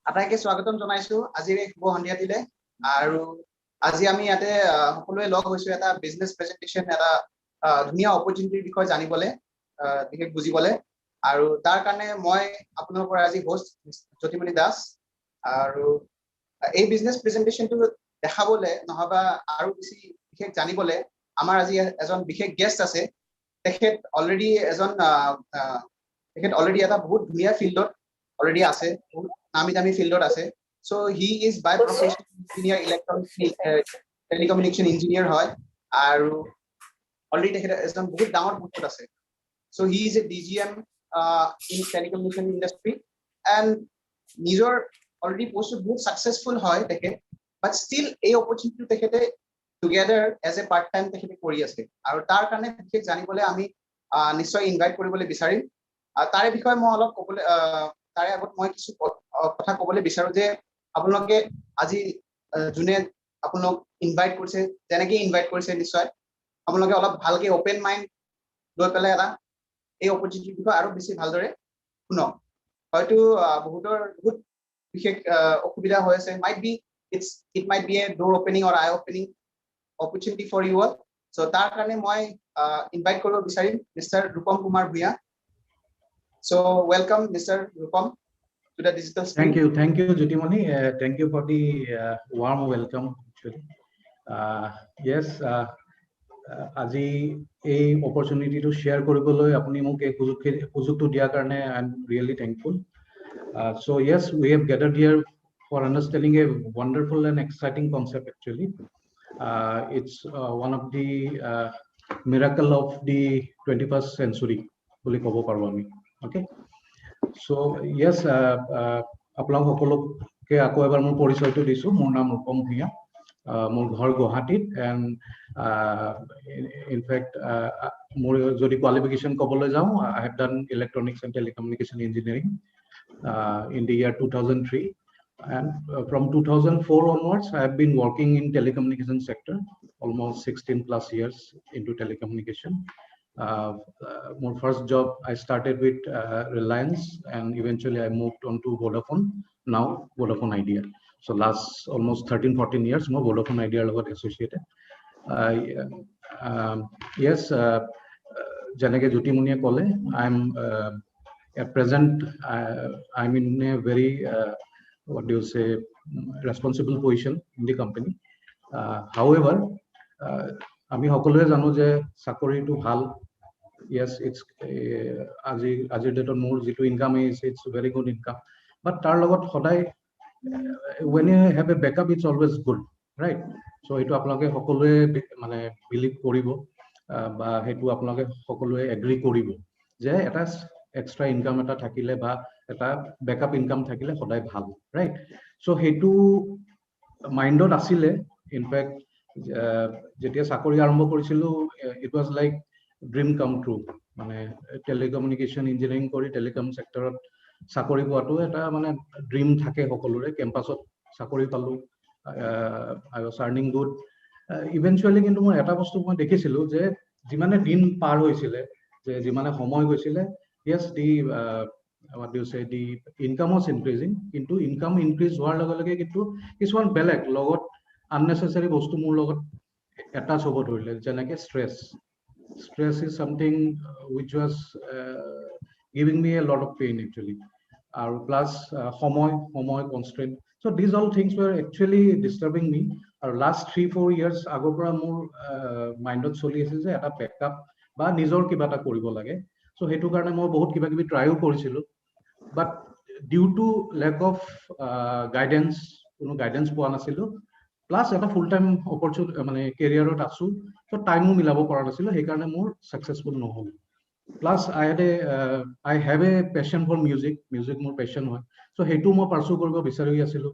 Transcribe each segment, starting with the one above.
আটাইকে স্বাগতম জনাইছো আজিৰ এই শুভ সন্ধিয়াটিলে আৰু আজি আমি ইয়াতে সকলোৱে লগ হৈছো এটা বিজনেস প্ৰেজেন্টেশন এটা ধুনীয়া অপৰচুনিটিৰ বিষয়ে জানিবলৈ বিশেষ বুজিবলৈ আৰু তাৰ কাৰণে মই আপোনালোকৰ আজি হোষ্ট জ্যোতিমণি দাস আৰু এই বিজনেস প্ৰেজেন্টেশনটো দেখাবলৈ নহবা আৰু বেছি বিশেষ জানিবলৈ আমাৰ আজি এজন বিশেষ গেষ্ট আছে তেখেত অলৰেডি এটা বহুত ধুনীয়া ফিল্ডত already আছে নামি দামি ফিল্ডত আছে so he is by profession engineer electronic telecommunication engineer হয় আৰু already তেখেত এজন বহুত ডাঙৰ পোষ্টত আছে so he is a DGM in telecommunication industry and নিজৰ already post বহুত successful হয় তেখেত but still এই opportunity তেখেতে together as a part time তেখেতে কৰি আছে আৰু তাৰ কাৰণে বিশেষ জানিবলৈ আমি নিশ্চয় ইনভাইট কৰিবলৈ বিচাৰিম তাৰে বিষয়ে মই অলপ ক'বলৈ তাৰে আগত মই কিছু কথা ক'বলৈ বিচাৰো যে আপোনালোকে আজি জুনে আপোনাক ইনভাইট কৰিছে তেনেকৈ ইনভাইট কৰিছে নিশ্চয় আপোনালোকে অলপ ভালকে ওপেন মাইন্ড লৈ পেলাই এটা এই অপৰচুনিটি বিষয়ে আৰু বেছি ভালদৰে শুনক হয়তো বহুত বিশেষ অসুবিধা হৈ আছে it might be a door opening or eye opening opportunity for you all so তাৰ কাৰণে মই ইনভাইট কৰিব বিচাৰিম mister Rupam Kumar Bhuyan So welcome, Mr. Rupam, to the digital screen. Thank you, Jyotimani. Thank you for the warm welcome. Actually, yes, আজি এই opportunity to share কৰিবলৈ আপুনি মোক এই সুযোগটো দিয়াৰ কাৰণে I'm really thankful. So yes, we have gathered here for understanding a wonderful and exciting concept. Actually, it's one of the miracle of the 21st century. বুলি ক'ব পাৰো আমি Okay, so yes, আপোনাক সকলোকে আকৌ এবাৰ মোৰ পৰিচয়টো দিছো মোৰ নাম ৰূপম ভূঞা মোৰ ঘৰ গুৱাহাটীত and in fact মোৰ যদি কোৱালিফিকেশন ক'বলৈ যাওঁ I have done electronics and telecommunication engineering in the year 2003 and from 2004 onwards I have been working in telecommunication sector almost 16 plus years into telecommunication. My first job I started with Reliance and eventually I moved on to Vodafone, now Vodafone Idea. So last almost 13-14 years more Vodafone Idea logot associated. Yes, janage Jyotimani kole I'm at present I'm in a very what do you say responsible position in the company. However, আমি সকলোৱে জানো যে চাকৰিটো ভাল yes it's আজিৰ ডেটত মোৰ যেটো income is it's very good income but তাৰ লগত সদায় when you have a backup it's always good right so এটো আপোনালোকে সকলোৱে মানে বিলিভ কৰিব বা হেতু আপোনালোকে সকলোৱে এগ্ৰি কৰিব যে এটা এক্সট্ৰা ইনকাম এটা থাকিলে বা এটা ব্যাকআপ ইনকাম থাকিলে সদায় ভাল right so হেতু মাইন্ডত আছিল in fact যেতিয়া চাকৰি আৰম্ভ কৰিছিলো it was like dream come true মানে telecommunication engineering কৰি telecom sectorত চাকৰি পোৱাটো এটা মানে dream থাকে সকলোৰে কেম্পাসত চাকৰি পালো I was earning good eventually কিন্তু মই এটা বস্তু মই দেখিছিলো যে যিমানে দিন পাৰ হৈছিল যে যিমানে সময় গৈছিল yes the what do you say the income was increasing কিন্তু income increase হোৱাৰ লগে লগে কিন্তু কিছুমান বেলেগ লগত unnecessary বস্তু মোৰ লগত attach হ'ব ধৰিলে যেনেকৈ stress is something which was giving me a lot of pain actually plus সময় constraint so these all things were actually disturbing me last 3-4 years আগৰ পৰা মোৰ মাইন্ডত চলি আছে যে এটা ব্যাকআপ বা নিজৰ কিবা এটা কৰিব লাগে so হেতু কাৰণে মই বহুত কিবা কিবি ট্ৰাইও কৰিছিলো but due to lack of guidance কোনো গাইডেন্স পোৱা নাছিলো plus এটা ফুল টাইম অপৰচুনিটি মানে কেৰিয়াৰত আছো so টাইমও মিলাব পৰা নাছিল সেই কাৰণে মোৰ সাকসেসফুল নহল plus I have a passion for music মোৰ passion হয় so হেতু মই পাৰসু কৰিব বিচাৰি আছিলো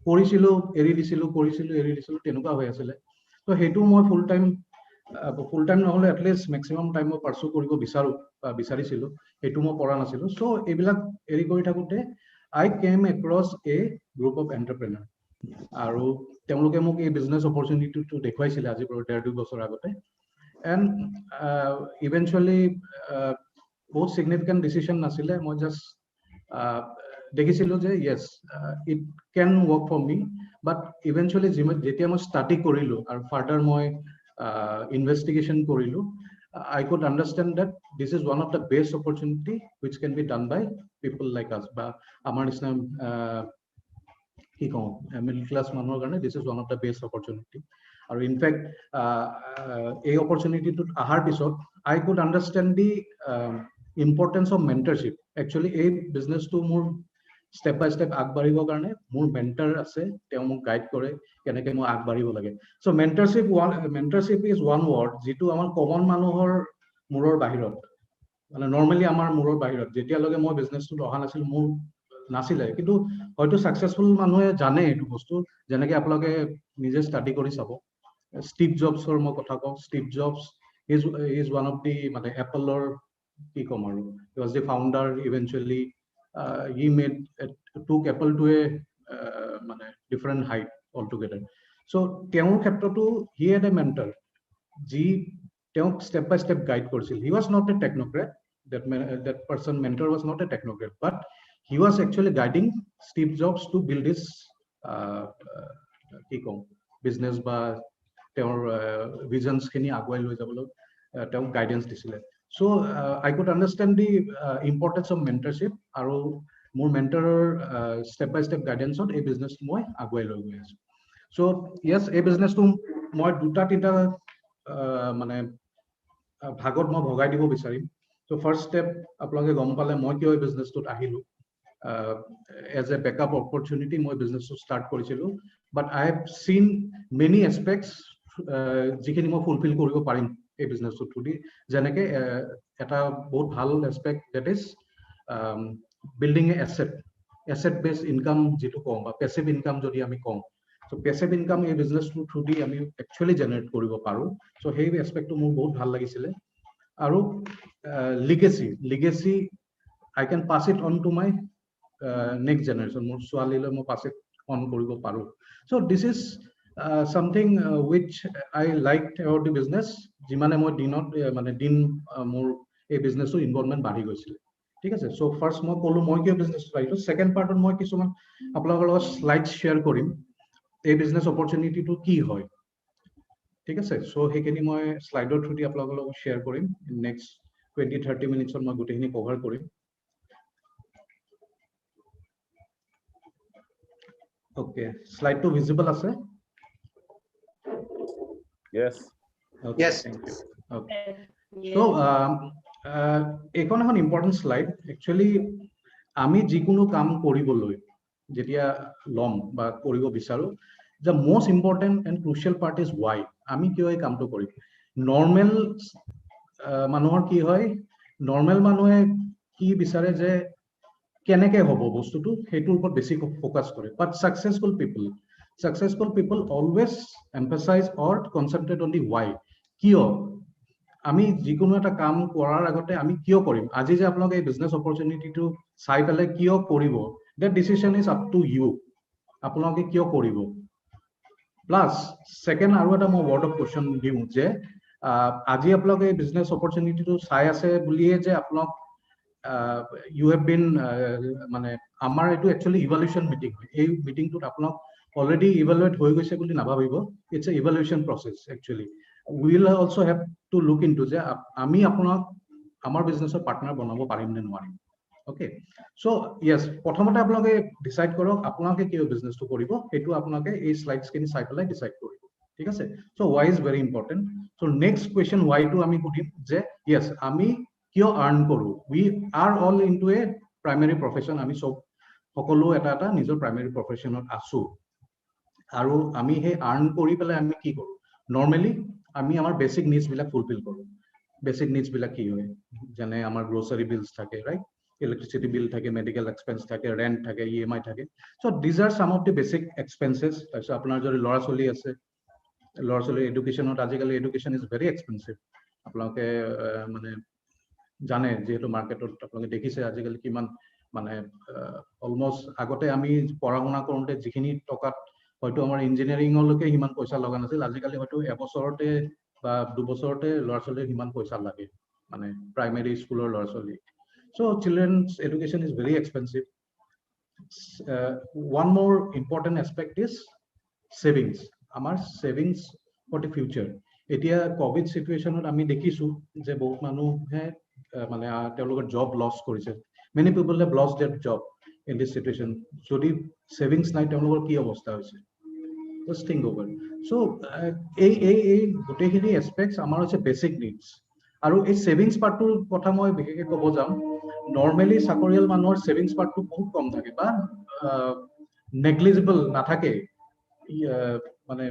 কৰিছিলো এৰি দিছিলো তেনেকুৱা হৈ আছিল so হেতু মই ফুল টাইম নহলে at least maximum time মই পাৰসু কৰিব বিচাৰিছিলো হেতু মই কৰা নাছিলো so এইবিলাক এৰি কৰি থাকোতে I came across a group of entrepreneur আৰু তেওঁলোকে মোক এই বিজনেস অপৰচুনিটিটো দেখুৱাইছিল আজি পৰা 1.5 বছৰ আগতে and eventually বহুত significant decision নাছিলে মই just দেখিছিলো যে yes it can work for me but eventually যেতিয়া মই study কৰিলো আৰু further মই investigation কৰিলো I could understand that this is one of the best opportunity which can be done by people like us বা আমাৰ নিচিনা কি কওঁ middle class মানুহৰ কাৰণে this is one of the best opportunity আৰু in fact এই opportunity টো আহাৰ পিছত I could understand the importance of mentorship actually এই business টো মোৰ step by step আগবাঢ়িবৰ কাৰণে মোৰ mentor আছে তেওঁ মোক গাইড কৰে কেনেকৈ মই আগবাঢ়িব লাগে so mentorship is one word যিটো আমাৰ কমন মানুহৰ মূৰৰ বাহিৰত মানে নৰমালি আমাৰ মূৰৰ বাহিৰত যেতিয়ালৈকে মই বিজনেছটো অহা নাছিল মোৰ নাছিলে কিন্তু হয়তো সাকসেসফুল মানুহে জানে এইটো বস্তু যেনেকৈ আপোনালোকে নিজে ষ্টাডি কৰি চাব ষ্টিভ জবছৰ মই কথা কওঁ Steve jobs is one of the মানে এপলৰ কি কম আৰু he was the founder eventually he took Apple to a মানে different height altogether so তেওঁৰ ক্ষেত্ৰতো he had a mentor যি তেওঁক step by step guide কৰিছিল he was not a technocrat that person mentor was not a technocrat but he was actually guiding Steve Jobs to build his কি কম business বা তেওঁৰ visions খিনি আগুৱাই লৈ যাবলৈ তেওঁক guidance দিছিলে so I could understand the importance of mentorship আৰু মোৰ mentorer step by step guidance on এই business মই আগুৱাই লৈ গৈ আছো so yes এই business টো মই দুটা তিনটা মানে ভাগত মই ভগাই দিব বিচাৰিম so first step আপোনালোকে গম পালে মই কিয় এই business টোত আহিলো as a backup opportunity মই business to start কৰিছিলো but I have seen many aspects যিখিনি মই fulfill কৰিব পাৰিম এই business টো থ্ৰুদি যেনেকৈ এটা বহুত ভাল aspect that is building a asset based income যিটো কওঁ বা passive income যদি আমি কওঁ so passive income এই business টো থ্ৰুদি আমি actually generate কৰিব পাৰো so সেই aspect টো মোৰ বহুত ভাল লাগিছিলে আৰু legacy I can pass it on to my next generation মোৰ ছোৱালীলৈ মই pass it on কৰিব পাৰো so this is something which I liked about the business যিমানে মই দিনত মানে দিন মোৰ এই business ৰ involvement বাঢ়ি গৈছিল ঠিক আছে so first মই ক'লো মই কিয় business পাইছো second part মই কিছুমান আপোনালোকৰ লগত slides share কৰিম এই business opportunity টো কি হয় ঠিক আছে so সেইখিনি মই স্লাইডৰ থ্ৰুদি আপোনালোকৰ লগত share কৰিম next 20-30 minutes মই গোটেইখিনি কভাৰ কৰিম okay slide to visible আছে yes okay, yes thank you okay so এখন এখন important slide actually আমি যিকোনো কাম কৰিবলৈ যেতিয়া লম বা কৰিব বিচাৰো the most important and crucial part is why আমি কিয় এই কামটো কৰিম normal মানুহৰ কি হয় normal মানুহে কি বিচাৰে যে কেনেকৈ হ'ব বস্তুটো হেতুৰ ওপৰত বেছি ফোকাস কৰে but successful people always emphasize or concentrate on the why কিয় আমি যিকোনো এটা কাম কৰাৰ আগতে আমি কিয় কৰিম আজি যে আপোনালোকে এই বিজনেস অপৰচুনিটিটো চাই পেলাই কিয় কৰিব that decision is up to you আপোনালোকে কিয় কৰিব প্লাস সেকেন্ড আৰু এটা মই ওয়াৰ্ড অফ কোশ্চেন দিম যে আজি আপোনালোকে এই বিজনেস অপৰচুনিটিটো চাই আছে বুলিয়ে যে আপোনাক you have been মানে আমাৰ এটো actually evaluation meeting হয় এই মিটিংটোত আপোনাক already evaluate হৈ গৈছে বুলি নাভাবিব it's a evaluation process actually we will also have to look into যে আমি আপোনাক আমাৰ বিজনেসৰ পাৰ্টনাৰ বনাব পাৰিম নে নোৱাৰিম okay so yes প্ৰথমতে আপোনালোকে ডিসাইড কৰক আপোনালোকে কি বিজনেসটো কৰিব হেতু আপোনালোকে এই স্লাইডছ খিনি চাই পেলাই ডিসাইড কৰিব ঠিক আছে so why is very important so next question why টো আমি সুধিম যে yes আমি কিয় আৰ্ন কৰো we are all into a primary profession আমি সব সকলো এটা এটা নিজৰ primary professionত আছো আৰু আমি হে আৰ্ন কৰি পেলাই আমি কি কৰো নৰমালি আমি আমাৰ বেসিক নিডস বিলাক ফুলফিল কৰো বেসিক নিডস বিলাক কি হয় যেনে আমাৰ গ্ৰোসাৰি বিলস থাকে ৰাইট electricity bill থাকে medical expense থাকে rent থাকে EMI থাকে so these are some of the basic expenses তাৰপিছত আপোনাৰ যদি লৰা চলি আছে লৰা চলি এডুকেশনত আজিকালি এডুকেশন is very expensive আপোনালোকে মানে জানে যেহেতু মার্কেটত আপোনালোকে দেখিছে আজিকালি কিমান মানে অলমোস্ট আগতে আমি পঢ়া-শুনা কৰোতে যিখিনি টকাত হয়তো আমাৰ ইঞ্জিনিয়াৰিংলৈকে হিমান পইচা লগা নাছিল আজিকালি হয়তো এবছৰতে বা দুবছৰতে লৰা চলিৰ হিমান পইচা লাগে মানে প্ৰাইমাৰী স্কুলৰ লৰা চলি so children's education is very expensive one more important aspect is savings. Our savings for the future. এতিয়া কোভিড সিচুৱেশ্যনত আমি দেখিছো যে বহুত মানুহে মানে তেওঁলোকৰ জব লছ কৰিছে। Many people have lost their job in this situation. যদি savings নাই তেওঁলোকৰ কি অৱস্থা হৈছে? Just think over. So এই গোটেইখিনি aspects আমাৰ হৈছে basic needs। আৰু এই savings পাৰ্টৰ কথা মই বিশেষকৈ ক'ব যাম, নৰ্মেলি চাকৰিয়াল মানুহৰ savings পাৰ্টটো বহুত কম থাকে বা negligible নাথাকে। মানে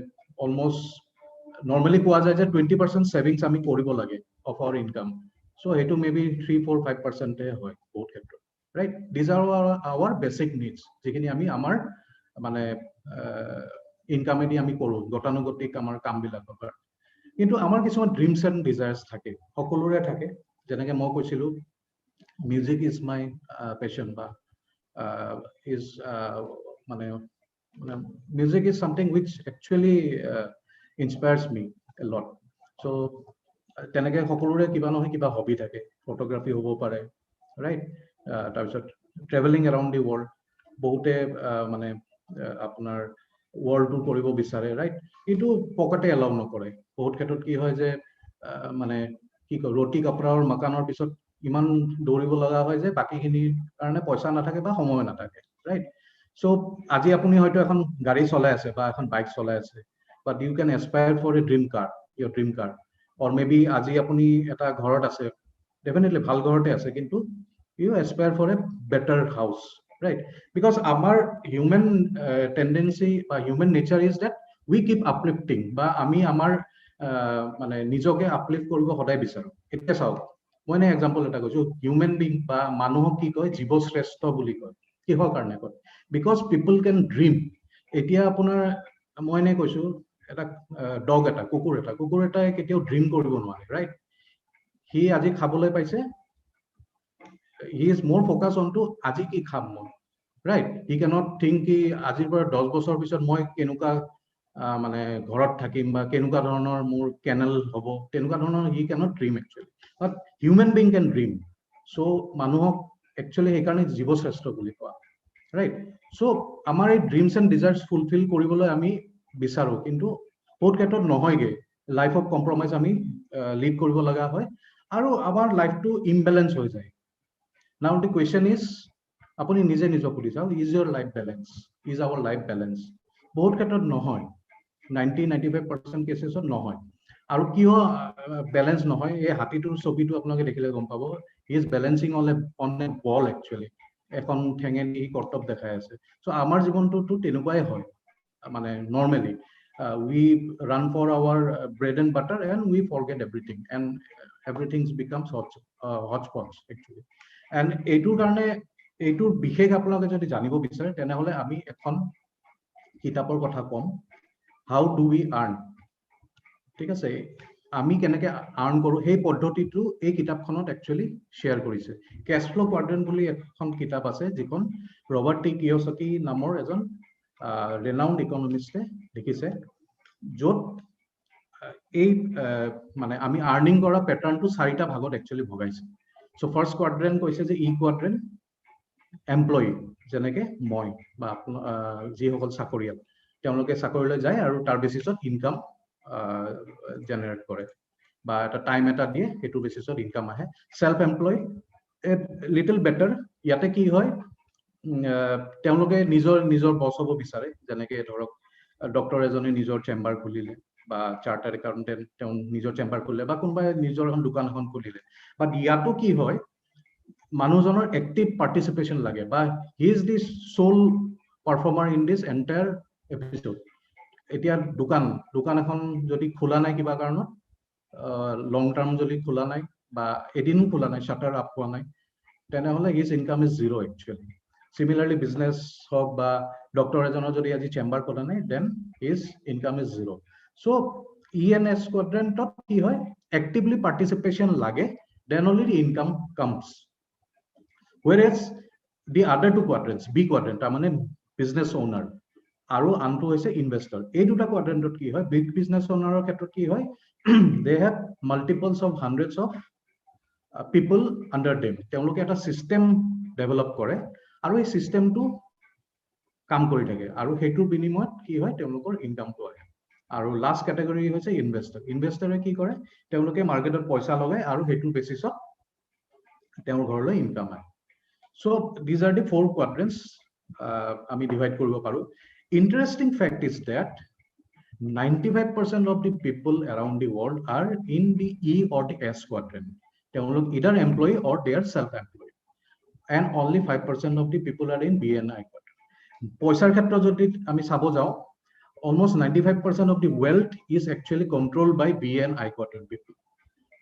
almost normally কোৱা যায় যে 20% savings আমি কৰিব লাগে of our income, so সেইটো maybe 3-4-5% হয় বহুত ক্ষেত্ৰত, right? These are our basic needs যিখিনি আমি আমাৰ মানে ইনকাম এদি আমি কৰো গতানুগতিক আমাৰ কামবিলাকৰ। কিন্তু আমাৰ কিছুমান ড্ৰিমছ এণ্ড ডিজায়াৰ্ছ থাকে, সকলোৰে থাকে। যেনেকৈ মই কৈছিলো মিউজিক ইজ মাই পেশ্যন বা ইজ মানে music is something which actually inspires me a lot. So teneke hokolure kiba nohe kiba hobby thake, photography hobo pare, right? Tarpisot traveling around the world bohute mane apunar world tour koribo bisare, right? Itu pockete allow nokore bahut khetot ki hoy je mane ki ko roti kapra or makanor pisot iman doribo laga hoy je baki khini karone paisa na thake ba homoy na thake, right? So আজি আপুনি হয়তো এখন গাড়ী চলাই আছে বা এখন bike চলাই আছে, but you can aspire for a dream car, your dream car, or maybe আজি আপুনি এটা ঘৰত আছে, definitely ভাল ঘৰতে আছে, কিন্তু you aspire for a better house, right? Because our human tendency বা human nature is that we keep uplifting বা আমি আমাৰ মানে নিজকে uplift কৰিব সদায় বিচাৰো। এতিয়া চাওক মই এনে এক্সাম্পল এটা কৈছো, হিউমেন বিং বা মানুহক কি কয় জীৱশ্ৰেষ্ঠ বুলি কয়। কিহৰ কাৰণে কয়? Because people can dream. এতিয়া আপোনাৰ মই এনে কৈছো এটা ডগ এটা কুকুৰ এটাই কেতিয়াও ড্ৰিম কৰিব নোৱাৰে, ৰাইট? সি আজি খাবলৈ পাইছে, he is more focused on to আজি কি খাম মই, right? He cannot think কি আজিৰ পৰা 10 বছৰ পিছত মই কেনেকুৱা মানে ঘৰত থাকিম বা কেনেকুৱা ধৰণৰ মোৰ কেনেল হ'ব, তেনেকুৱা ধৰণৰ he cannot dream actually, but human being can dream. So মানুহক actually সেইকাৰণে জীৱশ্ৰেষ্ঠ বুলি কোৱা, right? So আমাৰ এই ড্ৰিমছ এণ্ড ডিজায়াৰ্ছ ফুলফিল কৰিবলৈ আমি বিচাৰো, কিন্তু বহুত ক্ষেত্ৰত নহয়গে, লাইফত কম্প্ৰমাইজ আমি লিড কৰিব লগা হয় আৰু আমাৰ লাইফটো ইমবেলেঞ্চ হৈ যায়। নাও দি কুৱেশ্যন ইজ, আপুনি নিজে নিজক সুধি চাওক, is your life balance, is our life balance? বহুত ক্ষেত্ৰত নহয়, 90-95% কেছেছত নহয়। আৰু কিয় বেলেঞ্চ নহয়? এই হাতীটোৰ ছবিটো আপোনালোকে দেখিলে গম পাব, he is balancing on a ball actually, এখন ঠেঙেদি কৰ্তব্য দেখাই আছে। চ' আমাৰ জীৱনটোতো তেনেকুৱাই হয়, মানে normally we run for our bread and butter and we forget everything and everything becomes hodgepodge actually. And এইটোৰ কাৰণে এইটোৰ বিশেষ আপোনালোকে যদি জানিব বিচাৰে তেনেহলে আমি এখন কিতাপৰ কথা কম, হাউ ডু উই আৰ্ণ। ঠিক আছে, আমি কেনেকে আৰ্ণ কৰো সেই পদ্ধতিটো এই কিতাপখনত একচুৱেলি শ্বেয়াৰ কৰিছে। কেছ ফ্ল' কোৱাড্ৰেণ্ট বুলি এখন কিতাপ আছে, যিখন ৰবাৰ্ট টি কিয়ছাকি নামৰ এজন ৰেনাউণ্ড ইকনমিষ্টে লিখিছে, য'ত এই মানে আমি আৰ্নিং কৰা পেটাৰ্ণটো 4টা ভাগত একচুৱেলি ভগাইছে। চ' ফাৰ্ষ্ট কোৱাড্ৰেণ্ট কৈছে যে ই কোৱাড্ৰেণ্ট এমপ্লয়ী, যেনেকে মই বা যিসকল চাকৰিয়াল, তেওঁলোকে চাকৰিলৈ যায় আৰু তাৰ বেচিছত ইনকাম জেনেৰেট কৰে বা এটা টাইম এটা দিয়ে, সেইটো বেচিছত ইনকাম আহে। সেলফ এমপ্লয় লিটল বেটাৰ, ইয়াতে কি হয় তেওঁলোকে নিজৰ বছ হ'ব বিচাৰে, যেনেকে ধৰক ডক্টৰ এজনে নিজৰ চেম্বাৰ খুলিলে বা চাৰ্টাৰ্ড একাউণ্টেণ্ট তেওঁ নিজৰ চেম্বাৰ খুলিলে বা কোনোবাই নিজৰ এখন দোকান এখন খুলিলে। বাট ইয়াতো কি হয়, মানুহজনৰ এক্টিভ পাৰ্টিচিপেশ্যন লাগে বা he is the sole performer in this entire episode. এতিয়া দোকান এখন যদি খোলা নাই কিবা কাৰণত, লং টাৰ্ম যদি খোলা নাই বা এদিনো খোলা নাই, শাটাৰ আপ হোৱা নাই, তেনেহলে his income is zero' actually. Similarly, business হওক বা ডক্টৰ এজনৰ যদি আজি চেম্বাৰ খোলা নাই, then his income is zero'. So' ENS কোৱাড্ৰেণ্টত কি হয়, এক্টিভলি পাৰ্টিচিপেশ্যন লাগে, then only the income comes. Whereas the other two quadrants, B quadrant, তাৰমানে বিজনেছ অ'নাৰ আৰু আনটো হৈছে ইনভেষ্টৰ, এই দুটা কোৱাড্ৰেণ্টত কি হয়, বিগ বিজনেছ অ'নাৰৰ ক্ষেত্ৰত কি হয়, they have multiples of hundreds of people under them. তেওঁলোকে এটা চিষ্টেম ডেভেলপ কৰে আৰু এই চিষ্টেমটো কাম কৰি থাকে আৰু হেতুৰ বিনিময়ত কি হয় তেওঁলোকৰ ইনকামটো আহে আৰু লাষ্ট ক্যাটাগৰী হৈছে ইনভেস্টৰ ইনভেস্টৰে কি কৰে তেওঁলোকে মাৰ্কেটত পইচা লগায় আৰু হেতুৰ বেচিছত তেওঁৰ ঘৰলৈ ইনকাম আহে so these are the four quadrants আমি ডিভাইড কৰিব পাৰো interesting fact is that 95% of the people around the world are in the E or the S quadrant তেওঁলোক either employee or they are self-employed and only 5% of the people are in B and I quadrant পইচাৰ ক্ষেত্ৰত যদি আমি চাব যাও almost 95% of the wealth is actually controlled by B and I quadrant people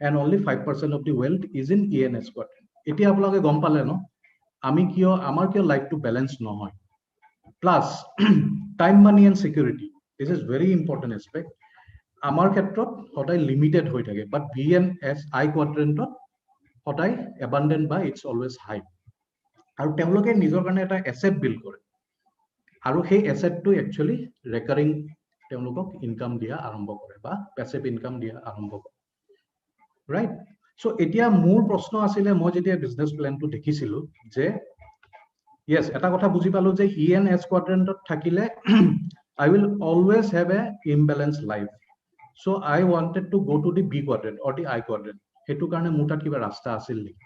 and only 5% of the wealth is in E and S quadrant এতিয়া আপোনালোকে গম পালে ন আমি কিয় আমাৰ কিয় লাইফটো ব্যালেন্স নহয় plus time money and security this is very important aspect আমাৰ ক্ষেত্ৰত সদায় লিমিটেড হৈ থাকে but B and S I quadrant সদায় abundant বা it's always high আৰু তেওঁলোকে নিজৰ কাৰণে এটা এসেট বিল্ড কৰে আৰু সেই এসেটটো একচুয়ালি ৰেকাৰিং তেওঁলোকক ইনকাম দিয়া আৰম্ভ কৰে বা প্যাসিভ ইনকাম দিয়া আৰম্ভ কৰে ৰাইট সো এতিয়া মোৰ প্ৰশ্ন আছিল মই যেতিয়া বিজনেস প্ল্যানটো দেখিছিলো যে yes এটা কথা বুজি পালো যে E and S quadrantত থাকিলে I will always have a imbalanced life so I wanted to go to the B quadrant or the I quadrant হেতু কাৰণে মোৰ তাত কিবা ৰাস্তা আছিল নেকি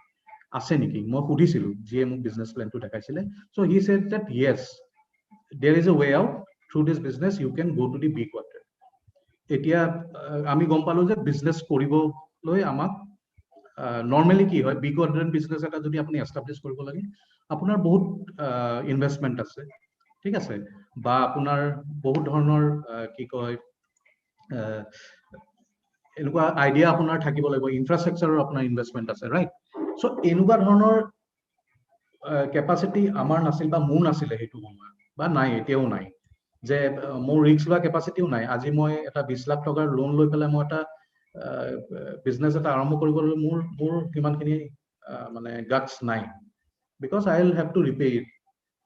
আছে নেকি মই সুধিছিলো যিয়ে মোক বিজনেস প্ল্যানটো দেখাইছিলে so he said that yes there is a way out through this business you can go to the B quadrant এতিয়া আমি গম পালো যে বিজনেস কৰিবলৈ আমাক নৰমালি কি হয় বি কোয়াড্ৰেন্ট বিজনেস এটা যদি আপনি এস্টাবলিশ কৰিব লাগে আপোনাৰ বহুত ইনভেষ্টমেন্ট আছে ঠিক আছে বা আপোনাৰ বহুত ধৰণৰ কি কয় এনেকুৱা আইডিয়া আপোনাৰ থাকিব লাগিব ইনফ্ৰাষ্ট্ৰাকচাৰৰ আপোনাৰ ইনভেষ্টমেন্ট আছে ৰাইট সো এনেকুৱা ধৰণৰ ক্যাপাসিটি আমাৰ নাছিল বা মোৰ নাছিল হেতু সময় বা নাই এতিয়াও নাই যে মোৰ ৰিস্ক বা ক্যাপাসিটিও নাই আজি মই এটা 20 লাখ টকাৰ লোন লৈ পেলাই মই এটা বিজনেস এটা আৰম্ভ কৰিবলৈ মোৰ কিমানখিনি মানে গাটস নাই because I will have to repay it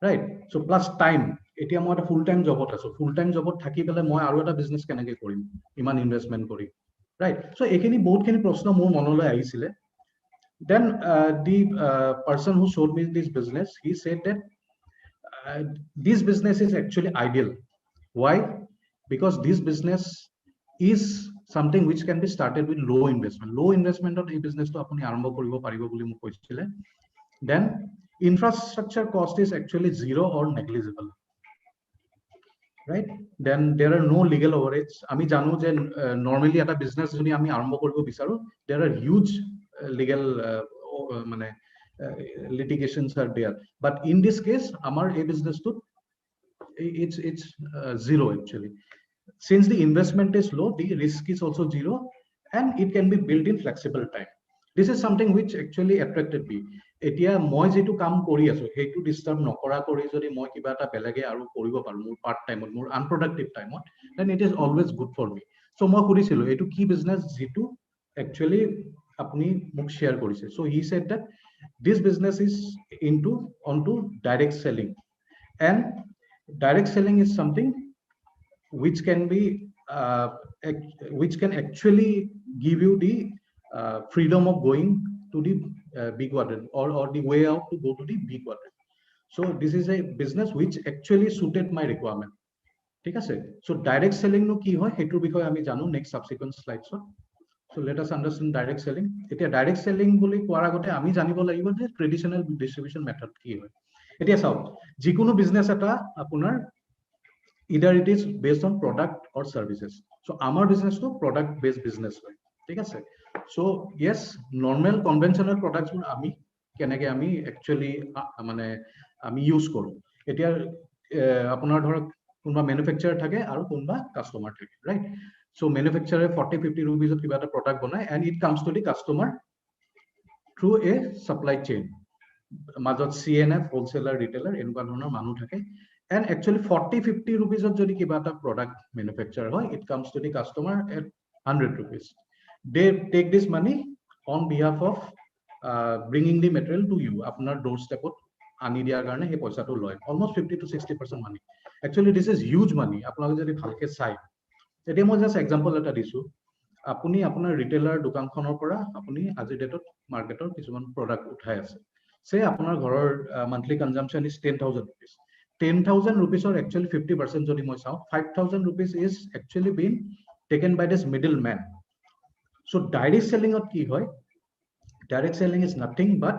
right so plus time এতিয়া মই এটা ফুল টাইম জবত আছো ফুল টাইম জবত থাকি পেলাই মই আৰু এটা বিজনেস কেনেকৈ কৰিম ইমান ইনভেষ্টমেন্ট কৰি right so এইখিনি বহুতখিনি প্ৰশ্ন মোৰ মনলৈ আহিছিলে then the person who showed me this business he said that this business is actually ideal why because this business is something which can be started with low investment of a business to apuni arambo koribo paribo boli mu koisile then infrastructure cost is actually zero or negligible right then there are no legal overheads ami janu je normally eta business jodi ami arambo koribo bicharu there are huge legal mane litigations are there but in this case amar a business to it's zero actually since the investment is low the risk is also zero and it can be built in flexible time this is something which actually attracted me etia moi jetu kaam kori aso hetu disturb nokora kori jodi moi kiba eta belage aru koribo paru mur part time mur unproductive time then it is always good for me so moi kodisilo etu ki business jetu actually apni muk share korise so he said that this business is onto direct selling and direct selling is something which can be which can actually give you the freedom of going to the B quadrant or the way out to go to the B quadrant so this is a business which actually suited my requirement ঠিক আছে so direct selling no ki hoy hetur bikhoye ami janu next subsequent slides so let us understand direct selling etia direct selling boli koar agote ami janibo lagibo je traditional distribution method ki hoy etia saw jikono business eta apunar either it is based on product or services so our business to product based business hoy ঠিক আছে so yes normal conventional products bur ami keneke ami actually mane ami use koru etia apunar dhorok kunba manufacturer thake aru kunba customer thake right so manufacturer 40-50 rupees of kiba eta product banai and it comes to the customer through a supply chain মাজত CNF wholesaler retailer enukwa dhoroner manu thake and actually 40-50 rupees of jodi kiba eta product manufacturer hoy it comes to the customer at 100 rupees they take this money on behalf of bringing the material to you apnar doorstep ani diar karone he paisa to loy almost 50-60% money actually this is huge money apnaloke jodi bhalke sai etia moi just example eta disu apuni apnar retailer dukan khonor pora apuni aji date marketor kisuman product uthai ase say apnar ghoror monthly consumption is 10,000 rupees 10,000 rupees or actually 50% jodi moi sao, 5,000 rupees is actually being taken by this middleman. So direct selling ot ki hoy, direct selling is nothing but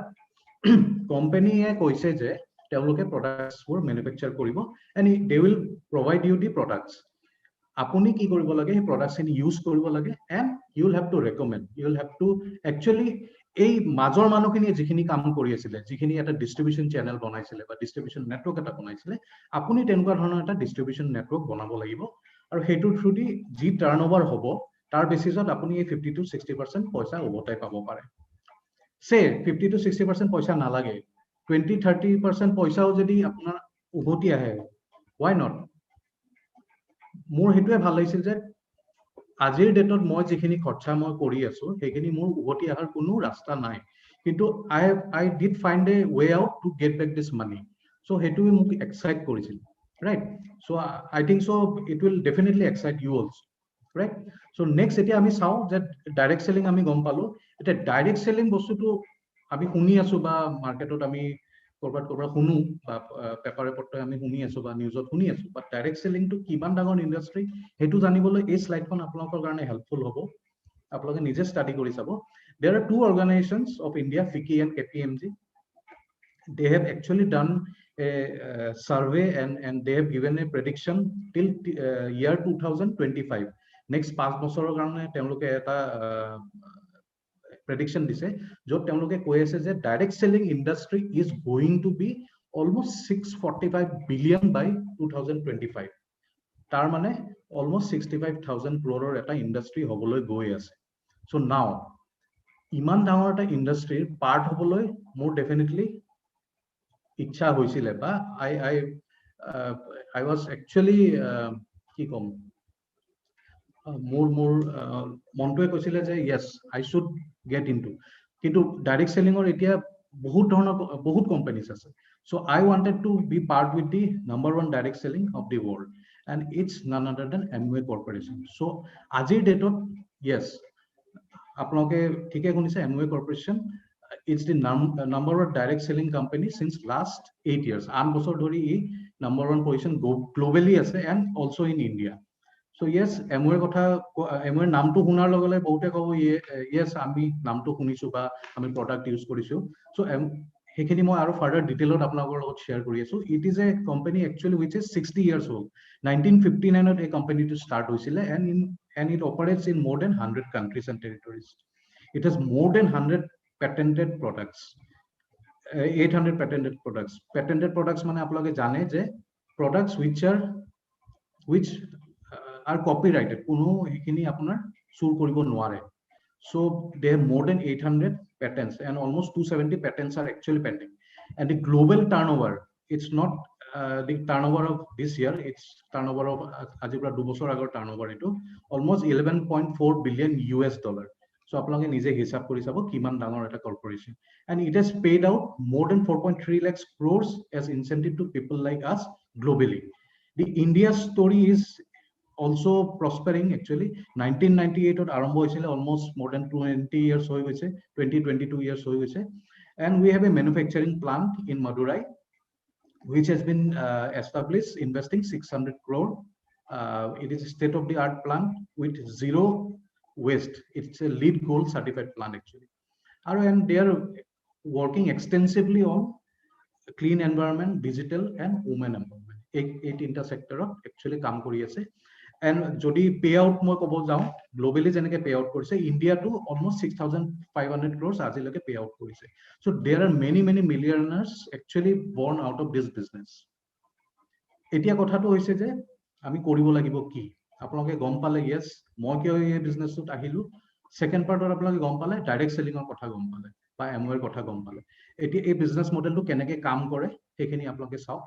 company e koise je তেওঁলোকে products বোৰ manufacture কৰিব and they will provide you the products. আপুনি কি কৰিব লাগে, এই products খিনি use কৰিব লাগে and you will have to recommend, you will have to actually এই মাজৰ মানুহখিনি যিখিনি কাম কৰি আছিল, যিখিনি এটা distribution channel বনাইছিল বা distribution network এটা বনাইছিল, আপুনি তেনেকুৱা ধৰণৰ এটা distribution network বনাব লাগিব আৰু হেতুৰ থ্ৰু দি যি টাৰ্নওভাৰ হ'ব তাৰ বেচিছত আপুনি এই 50 to 60% পইচা ওভতাই পাব পাৰে। সে 50 to 60% পইচা নালাগে, 20-30% পইচাও যদি আপোনাৰ উভতি আহে, why not? মোৰ হেতুৱে ভাল লাগিছিল যে আজিৰ ডেটত মই যিখিনি খৰচা মই কৰি আছো সেইখিনি মোৰ উভতি আহাৰ কোনো ৰাস্তা নাই, কিন্তু I did find a way out to get back this money. So হেতুৱে মোক এক্সাইট কৰিছিল, right? So I think so it will definitely excite you also, right? So next এতিয়া আমি চাও যে ডাইৰেক্ট সেলিং আমি গম পালো, এটা ডাইৰেক্ট সেলিং বস্তুটো আমি শুনি আছো বা মাৰ্কেটত আমি কৰবাত শুনো বা পেপাৰে পত্ৰে আমি শুনি আছো বা নিউজত শুনি আছো, বাট ডাইৰেক্ট সেলিং টো কিমান ডাঙৰ ইন্ডাষ্ট্ৰি হেতু জানিবলৈ এই স্লাইডখন আপোনালোকৰ কাৰণে হেল্পফুল হ'ব, আপোনালোকে নিজে ষ্টাডি কৰি চাব। There are two organizations of India, FICCI and KPMG. They have actually done a survey and they have given a prediction till year 2025. Next 5 বছৰৰ কাৰণে তেওঁলোকে এটা prediction দিছে য'ত তেওঁলোকে কৈ আছে যে direct selling industry is going to be almost 645 billion by 2025. তাৰ মানে almost 65,000 crore এটা ইন্ডাষ্ট্ৰি হ'বলৈ গৈ আছে। So now ইমান ডাঙৰ এটা ইন্ডাষ্ট্ৰিৰ পাৰ্ট হ'বলৈ মোৰ ডেফিনেটলি ইচ্ছা হৈছিলে বা I was actually কি কম, মোৰ মনটোৱে কৈছিলে যে yes I should get into, কিন্তু ডাইৰেক্ট সেলিংৰ এতিয়া বহুত কোম্পানীজ আছে। So I wanted to be part with the #1 direct selling of the world, and it's none other than Amway Corporation. So আজিৰ ডেটত yes আপোনালোকে ঠিকে শুনিছে, Amway Corporation it's the #1 direct selling company since last 8 years. 8 বছৰ ধৰি ই #1 position globally আছে and also in India. So yes, Amway কথা, Amway নামটো শুনাৰ লগে লগে বহুতে কব yes আমি নামটো শুনিছো বা আমি প্ৰডাক্ট ইউজ কৰিছো। So সেইখিনি মই আৰু ফাৰ্দাৰ ডিটেইলত আপোনালোকৰ লগত শ্বেয়াৰ কৰি আছো। It is a company actually which is 60 years old. 1959 এই কোম্পানীটো ষ্টাৰ্ট হৈছিলে and it operates in more than 100 countries and territories. It has more than 100 patented products, 800 patented products. Patented products মানে আপোনালোকে জানে যে products which are copyrighted, কোনো এইখিনি আপোনাৰ চুৰ কৰিব নোৱাৰে। So they have more than 800 patents and almost 270 patents are actually pending. And the global turnover, it's not the turnover of this year, it's turnover of আজিৰ পৰা 2 বছৰ আগৰ turnover, এইটো almost $11.4 billion US. So আপোনালোকে নিজে হিসাব কৰি চাব কিমান ডাঙৰ এটা corporation, and it has paid out more than 4.3 lakhs crores as incentive to people like us globally. The India story is also prospering actually. 1998 আৰম্ভ হৈছিলে, almost more than 20 years হৈ গৈছে, 22 years হৈ গৈছে, and we have a manufacturing plant in Madurai which has been established investing 600 crore. It is a state of the art plant with zero waste. It's a LEED Gold certified plant actually, and they are working extensively on clean environment, digital and women empowerment. এই তিনটা সেক্টৰত actually কাম কৰি আছে। And যদি payout মই ক'ব যাওঁ, globally যেনেকে payout কৰিছে, ইণ্ডিয়াটো almost 6,500 crores আজিলৈকে payout কৰিছে। So there are many millionaires actually born out of this business. এতিয়া কথাটো হৈছে যে আমি কৰিব লাগিব কি, আপোনালোকে গম পালে yes মই কিয় এই বিজনেছটোত আহিলো। সেকেন্ড পাৰ্টত আপোনালোকে গম পালে ডাইৰেক্ট সেলিংৰ কথা গম পালে বা Amwayৰ কথা গম পালে। এতিয়া এই বিজনেছ মডেলটো কেনেকে কাম কৰে সেইখিনি আপোনালোকে চাওক।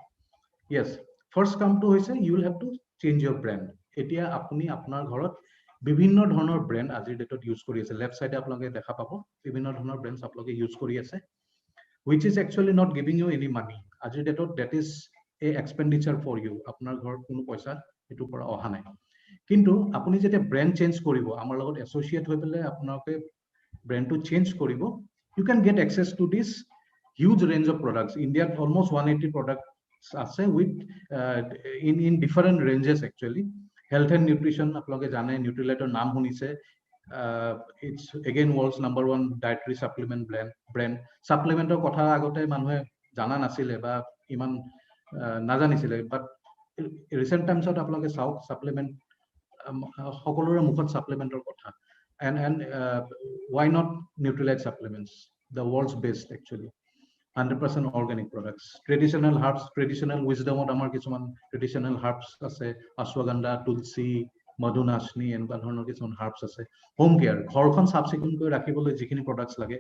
Yes, first কামটো হৈছে you will have to change your brand. এতিয়া আপুনি আপোনাৰ ঘৰত বিভিন্ন ধৰণৰ ব্ৰেণ্ড আজিৰ ডেটত ইউজ কৰি আছে। লেফট সাইডে আপোনালোকে দেখা পাব বিভিন্ন ধৰণৰ ব্ৰেণ্ডছ আপোনালোকে ইউজ কৰি আছে, which is actually not giving you any money. আজিৰ ডেটত that is a expenditure for you. আপোনাৰ ঘৰত কোনো পইচা এটোৰ পৰা অহা নাই, কিন্তু আপুনি যেতিয়া ব্ৰেণ্ড চেঞ্জ কৰিব, আমাৰ লগত এছ'চিয়েট হৈ পেলাই আপোনালোকে ব্ৰেণ্ডটো চেঞ্জ কৰিব, you can get access to this huge range of products. India almost 180 product আছে with in different ranges actually. Health and nutrition আপোনালোকে জানে Nutrilite নাম শুনিছে। It's again world's #1 dietary supplement brand. Supplementor কথা আগতে মানুহে জানা নাছিলে বা ইমান নাজানিছিলে, but recent times আপোনালোকে চাওক supplement সকলোৰে মুখত supplementor কথা, and why not Nutrilite supplements, the world's best actually. 100% organic products, traditional herbs, traditional wisdom of amar কিছুমান traditional herbs আছে, ashwagandha, tulsi, madhunashni এনেকুৱা ধৰণৰ কিছুমান herbs আছে। home care, ঘৰখন চাফ চিকুণ কৰি ৰাখিবলৈ যিখিনি products লাগে,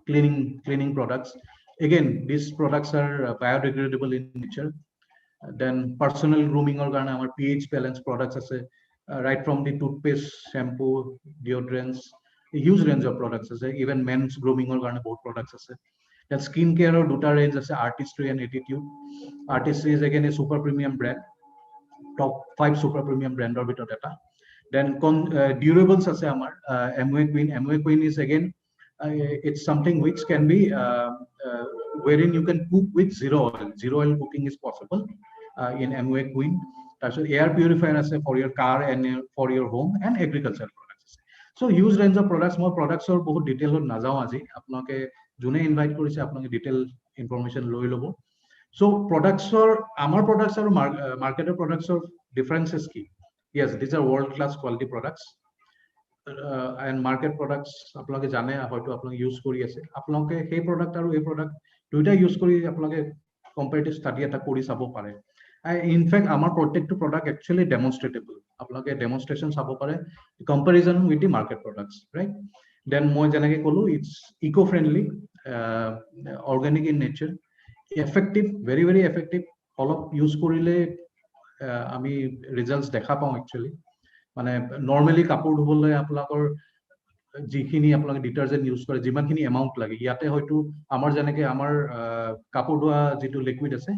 cleaning products, again these products are biodegradable in nature. Then personal grooming or কাৰণে আমাৰ pH balance products আছে, right from the toothpaste, shampoo, deodorants, a huge range of products আছে, even men's grooming or কাৰণে বহুত products আছে। Then skincare or duta range as Artistry and Attitude. Artistry is again a super premium brand, top 5 super premium brand or bit of data. Then durables as Amway Queen. Amway Queen is again it's something which can be wherein you can cook with zero oil. Zero oil cooking is possible in Amway Queen. That's air purifier as for your car and for your home, and agricultural products. So huge range of products, more products or बहुत detail or नाजाओ आजी आपलोगे जोने invite करिसे आपलोगे detail information लोई लोगो। So products or our products or marketed products or differences key, yes, these are world class quality products and market products आपलोगे जाने हॉइटो आपलोगे use करी ऐसे आपलोगे हे product और ये product दुइटा use करी आपलोगे comparative study आता करी साबो पारे। In fact our protected product actually demonstratable, आपलोगे demonstration साबो पारे comparison with the market products, right? Then মই যেনেকে কলো it's eco friendly, organic in nature, effective, very very effective, অলপ use কৰিলে আমি results দেখা পাওঁ actually। মানে normally কাপোৰ ধুবলৈ আপোনালোকৰ যিখিনি আপোনালোকে ডিটাৰজেন্ট ইউজ কৰে যিমানখিনি এমাউন্ট লাগে ইয়াতে হয়তো আমাৰ যেনেকে আমাৰ কাপোৰ ধোৱা যেটো লিকুইড আছে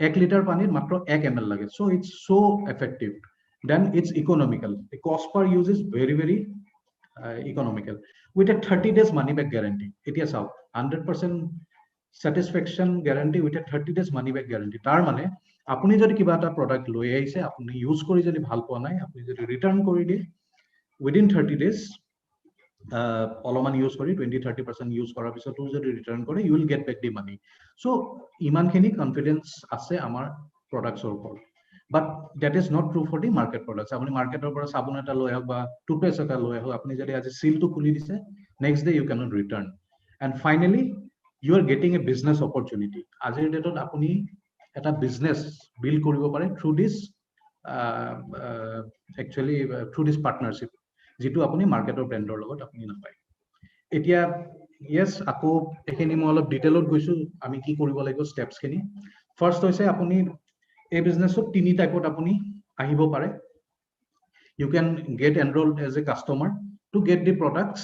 1 লিটাৰ পানীত মাত্ৰ 1 ml লাগে, so it's so effective, then it's economical, the cost per use is very very economical with a 30 days money back guarantee. It is out 100% satisfaction guarantee with a 30 days money back guarantee. tar mane apuni jodi kiba eta product loi aise apuni use kori jodi bhal poa nai apuni jodi return kori die within 30 days অলমান use kori 20-30% use korar pisot tu jodi return kore you will get back the money. So iman khini confidence ase amar products or upor, but that is not true for the market products. Apuni market or pora sabun eta loi hok ba toothpaste eta loi hok apuni jodi aji seal tu khuli dise next day you cannot return. And finally you are getting a business opportunity. Ajir date apuni eta business build koribo pare through this actually through this partnership जितु अपनी market और ब्रांडर লগত আপনি না পায়। এতিয়া yes আকো এখিনি মই অলপ ডিটেইলত গৈছো আমি কি কৰিব লাগিব স্টেপস খিনি। ফাৰ্স্ট হৈছে আপুনি এই বিজনেছত তিনি টাইপত আপুনি আহিব পাৰে। You can get enrolled as a customer to get the products